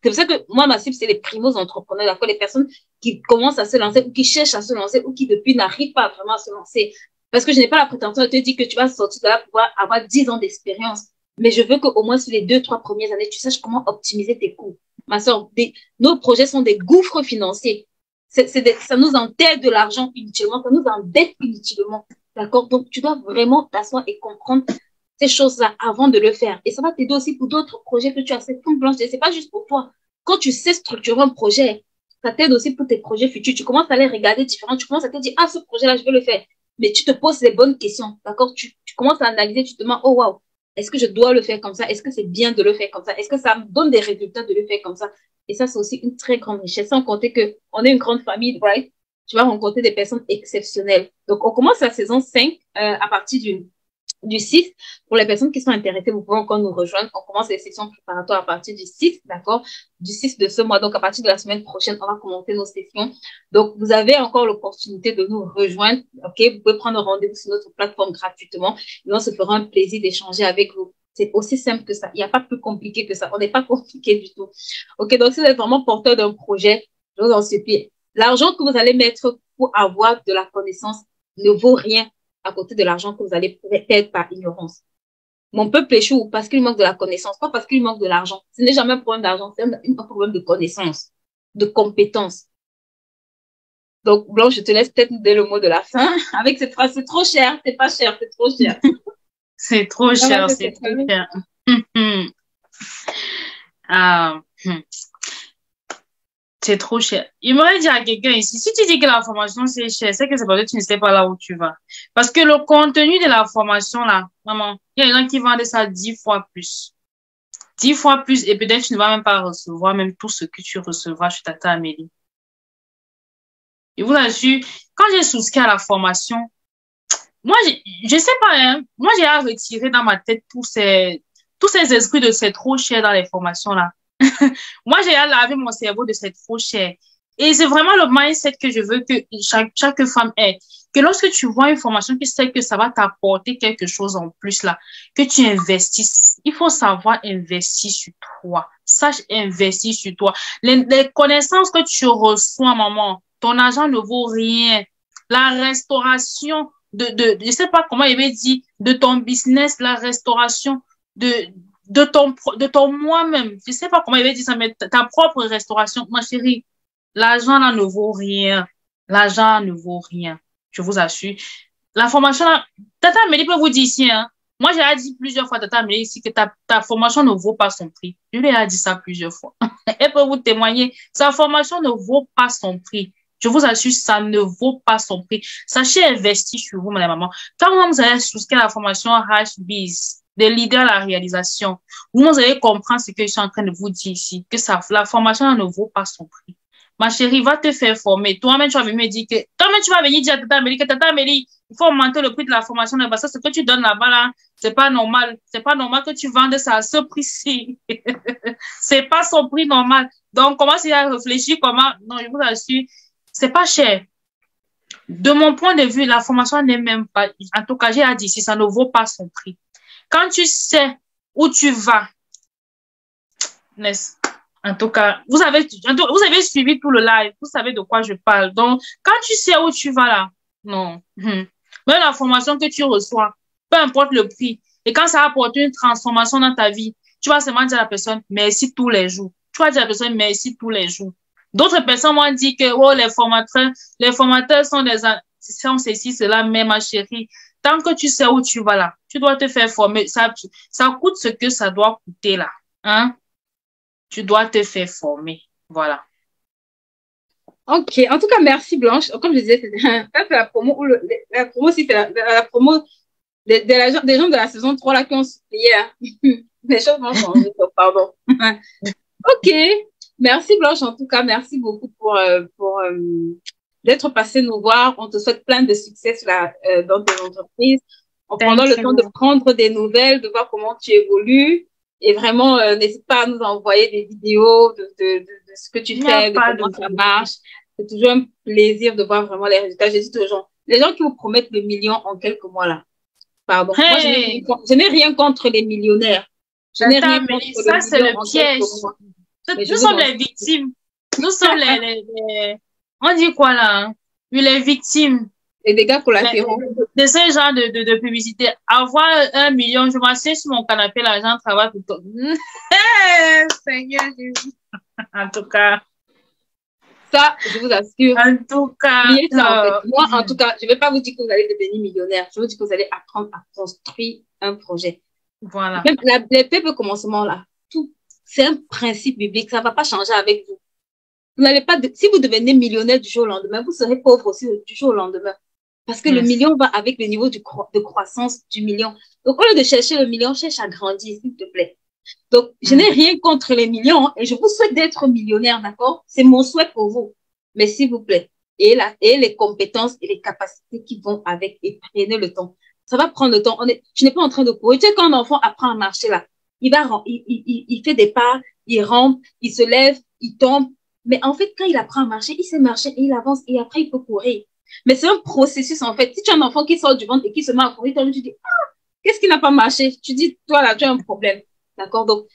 C'est pour ça que moi, ma cible, c'est les primos entrepreneurs, d'accord, les personnes qui commencent à se lancer ou qui cherchent à se lancer ou qui depuis n'arrivent pas vraiment à se lancer. Parce que je n'ai pas la prétention de te dire que tu vas sortir de là pour pouvoir avoir 10 ans d'expérience. Mais je veux qu'au moins sur les 2-3 premières années, tu saches comment optimiser tes coûts. Ma soeur, nos projets sont des gouffres financiers. Ça nous enterre de l'argent inutilement, ça nous endette inutilement. D'accord? Donc, tu dois vraiment t'asseoir et comprendre ces choses-là avant de le faire. Et ça va t'aider aussi pour d'autres projets que tu as. C'est comme Blanche, c'est pas juste pour toi. Quand tu sais structurer un projet, ça t'aide aussi pour tes projets futurs. Tu commences à les regarder différents. Tu commences à te dire, ah, ce projet-là, je vais le faire. Mais tu te poses les bonnes questions. D'accord? Tu commences à analyser, tu te demandes, oh, waouh, est-ce que je dois le faire comme ça? Est-ce que c'est bien de le faire comme ça? Est-ce que ça me donne des résultats de le faire comme ça? Et ça, c'est aussi une très grande richesse. Sans compter que on est une grande famille, right? Tu vas rencontrer des personnes exceptionnelles. Donc, on commence la saison 5 à partir du 6. Pour les personnes qui sont intéressées, vous pouvez encore nous rejoindre. On commence les sessions préparatoires à partir du 6, d'accord? Du 6 de ce mois. Donc, à partir de la semaine prochaine, on va commencer nos sessions. Donc, vous avez encore l'opportunité de nous rejoindre, ok? Vous pouvez prendre rendez-vous sur notre plateforme gratuitement. Et on se fera un plaisir d'échanger avec vous. C'est aussi simple que ça. Il n'y a pas plus compliqué que ça. On n'est pas compliqué du tout. Ok, donc si vous êtes vraiment porteur d'un projet, je vous en supplie. L'argent que vous allez mettre pour avoir de la connaissance ne vaut rien à côté de l'argent que vous allez perdre par ignorance. Mon peuple échoue parce qu'il manque de la connaissance, pas parce qu'il manque de l'argent. Ce n'est jamais un problème d'argent, c'est un problème de connaissance, de compétence. Donc, Blanche, je te laisse peut-être nous donner le mot de la fin avec cette phrase. C'est trop cher, c'est pas cher, c'est trop cher. C'est trop cher, c'est trop cher. C'est trop cher. Il m'aurait dit à quelqu'un ici, si tu dis que la formation c'est cher, c'est que c'est parce que tu ne sais pas là où tu vas. Parce que le contenu de la formation là, maman, il y a des gens qui vendent ça 10 fois plus. 10 fois plus et peut-être tu ne vas même pas recevoir même tout ce que tu recevras chez Tata Amélie. Et vous assure, quand j'ai souscrit à la formation, moi, je sais pas, hein, moi j'ai à retirer dans ma tête tous ces esprits de c'est trop cher dans les formations là. Moi, j'ai à laver mon cerveau de cette trop cher. Et c'est vraiment le mindset que je veux que chaque femme ait. Que lorsque tu vois une formation qui sait que ça va t'apporter quelque chose en plus là, que tu investisses. Il faut savoir investir sur toi. Sache investir sur toi. Les connaissances que tu reçois, maman, ton argent ne vaut rien. La restauration je sais pas comment il avait dit, de ton business, la restauration de ton moi-même. Je sais pas comment il avait dit ça, mais ta propre restauration. Ma chérie, l'argent là ne vaut rien. L'argent ne vaut rien. Je vous assure. La formation là, Tata Amélie peut vous dire ici, hein. Moi, j'ai dit plusieurs fois, Tata Amélie, ici, que ta formation ne vaut pas son prix. Je lui ai dit ça plusieurs fois. Elle peut vous témoigner. Sa formation ne vaut pas son prix. Je vous assure, ça ne vaut pas son prix. Sachez investir sur vous, madame maman. Quand vous allez souscrire à la formation HBiz, des leaders à la réalisation, vous allez comprendre ce que je suis en train de vous dire ici, que la formation ne vaut pas son prix. Ma chérie, va te faire former. Toi-même, tu vas venir me dire que, toi-même, tu vas venir dire à Tata Amélie que Tata Amélie, il faut augmenter le prix de la formation. Parce que ce que tu donnes là-bas, là, c'est pas normal. C'est pas normal que tu vendes ça à ce prix-ci. C'est pas son prix normal. Donc, commence à réfléchir comment, non, je vous assure, c'est pas cher. De mon point de vue, la formation n'est même pas, en tout cas, j'ai dit, si ça ne vaut pas son prix. Quand tu sais où tu vas, en tout cas, vous avez suivi tout le live, vous savez de quoi je parle. Donc, quand tu sais où tu vas là, non. Même la formation que tu reçois, peu importe le prix, et quand ça apporte une transformation dans ta vie, tu vas seulement dire à la personne merci tous les jours. Tu vas dire à la personne merci tous les jours. D'autres personnes m'ont dit que oh, les formateurs sont ceci, cela, mais ma chérie, tant que tu sais où tu vas là, tu dois te faire former. Ça coûte ce que ça doit coûter là. Hein? Tu dois te faire former. Voilà. Ok. En tout cas, merci Blanche. Comme je disais, c'est la promo, la promo, si c'est la promo des gens de la saison 3 là qui ont supplié. Hein. Les choses vont changer, pardon. Ok. Merci Blanche, en tout cas, merci beaucoup pour d'être passé nous voir. On te souhaite plein de succès dans tes entreprises. En prenant le temps de prendre des nouvelles, de voir comment tu évolues. Et vraiment, n'hésite pas à nous envoyer des vidéos de ce que tu fais, de comment ça marche. C'est toujours un plaisir de voir vraiment les résultats. J'ai dit aux gens, les gens qui vous promettent le million en quelques mois là, pardon. Hey. Moi, je n'ai rien contre les millionnaires. Je n'ai rien contre ça, c'est le piège. Nous sommes les victimes. Nous sommes on dit quoi là? Les victimes. Les dégâts collatéraux. De ce genre de publicité. Avoir 1 million, je m'assieds sur mon canapé, l'argent travaille tout le temps. Seigneur Jésus. En tout cas. Ça, je vous assure. En tout cas. Ça, en fait. Moi, en tout cas, je ne vais pas vous dire que vous allez devenir millionnaire. Je vous dis que vous allez apprendre à construire un projet. Voilà. Même les peuples commencement là, tout, c'est un principe biblique. Ça ne va pas changer avec vous. Vous n'allez pas, si vous devenez millionnaire du jour au lendemain, vous serez pauvre aussi du jour au lendemain. Parce que le million va avec le niveau de croissance du million. Donc, au lieu de chercher le million, cherche à grandir, s'il te plaît. Donc, je n'ai rien contre les millions et je vous souhaite d'être millionnaire, d'accord? C'est mon souhait pour vous. Mais s'il vous plaît, et les compétences et les capacités qui vont avec, et prenez le temps. Ça va prendre le temps. Tu n'es pas en train de courir. Tu sais, quand un enfant apprend à marcher là, il fait des pas, il rampe, il se lève, il tombe. Mais en fait, quand il apprend à marcher, il sait marcher et il avance et après, il peut courir. Mais c'est un processus, en fait. Si tu as un enfant qui sort du ventre et qui se met à courir, tu dis, ah, qu'est-ce qui n'a pas marché? Tu dis, toi, là, tu as un problème. D'accord? Donc,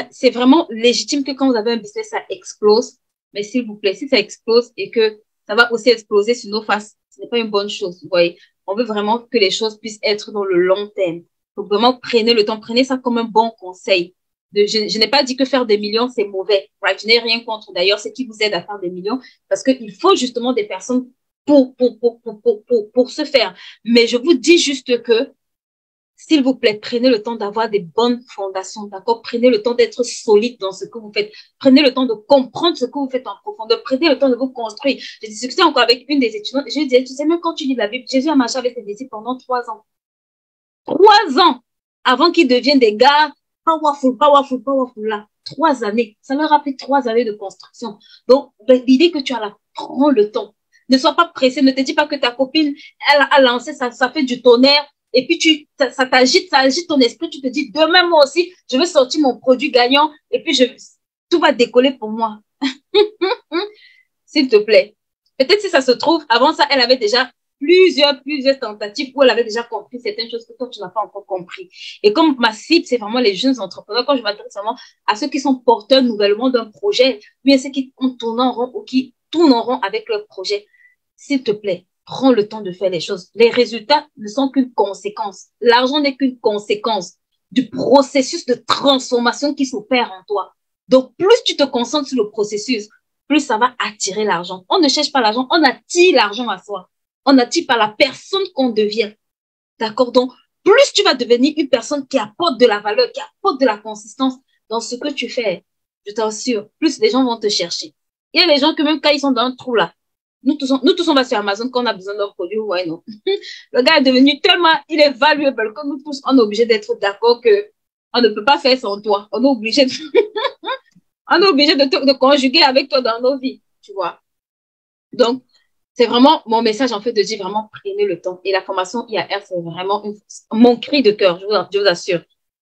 c'est vraiment légitime que quand vous avez un business, ça explose. Mais s'il vous plaît, si ça explose et que ça va aussi exploser sur nos faces, ce n'est pas une bonne chose. Vous voyez? On veut vraiment que les choses puissent être dans le long terme. Donc, vraiment, prenez le temps, prenez ça comme un bon conseil. Je n'ai pas dit que faire des millions, c'est mauvais. Right? Je n'ai rien contre, d'ailleurs, ce qui vous aide à faire des millions, parce qu'il faut justement des personnes pour se faire. Mais je vous dis juste que, s'il vous plaît, prenez le temps d'avoir des bonnes fondations, d'accord? Prenez le temps d'être solide dans ce que vous faites. Prenez le temps de comprendre ce que vous faites en profondeur. Prenez le temps de vous construire. J'ai discuté encore avec une des étudiantes et je lui disais, tu sais, même quand tu lis la Bible, Jésus a marché avec ses disciples pendant 3 ans. 3 ans avant qu'ils deviennent des gars powerful là. 3 années. Ça leur a pris 3 années de construction. Donc, l'idée que tu as là, prends le temps. Ne sois pas pressé. Ne te dis pas que ta copine, elle a lancé, ça fait du tonnerre. Et puis, ça agite ton esprit. Tu te dis, demain, moi aussi, je vais sortir mon produit gagnant. Et puis, tout va décoller pour moi. S'il te plaît. Peut-être si ça se trouve, avant ça, elle avait déjà plusieurs tentatives où elle avait déjà compris certaines choses que toi, tu n'as pas encore compris. Et comme ma cible, c'est vraiment les jeunes entrepreneurs, quand je m'adresse vraiment à ceux qui sont porteurs nouvellement d'un projet, bien ceux qui tournent en rond ou qui tournent en rond avec leur projet, s'il te plaît, prends le temps de faire les choses. Les résultats ne sont qu'une conséquence. L'argent n'est qu'une conséquence du processus de transformation qui s'opère en toi. Donc, plus tu te concentres sur le processus, plus ça va attirer l'argent. On ne cherche pas l'argent, on attire l'argent à soi. On attire par la personne qu'on devient. D'accord? Donc, plus tu vas devenir une personne qui apporte de la valeur, qui apporte de la consistance dans ce que tu fais, je t'assure, plus les gens vont te chercher. Il y a les gens que même quand ils sont dans un trou là, nous tous on va sur Amazon quand on a besoin d'un produit, ouais, non. Le gars est devenu tellement, il est valuable que nous tous, on est obligé d'être d'accord que on ne peut pas faire sans toi. On est obligé de conjuguer avec toi dans nos vies, tu vois. Donc, c'est vraiment mon message, en fait, de dire vraiment prenez le temps. Et la formation IAR, c'est vraiment mon cri de cœur, je vous assure.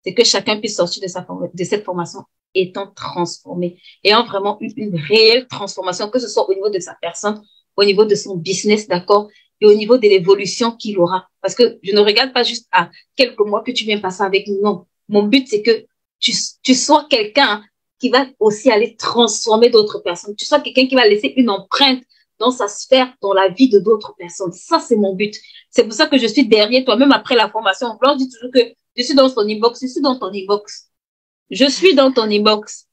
C'est que chacun puisse sortir de cette formation étant transformé, ayant vraiment une réelle transformation, que ce soit au niveau de sa personne, au niveau de son business, d'accord, et au niveau de l'évolution qu'il aura. Parce que je ne regarde pas juste à quelques mois que tu viens passer avec nous, non. Mon but, c'est que tu sois quelqu'un qui va aussi aller transformer d'autres personnes. Tu sois quelqu'un qui va laisser une empreinte dans sa sphère, dans la vie de d'autres personnes. Ça, c'est mon but. C'est pour ça que je suis derrière toi, même après la formation. On dit toujours que je suis dans ton inbox, je suis dans ton inbox. Je suis dans ton inbox.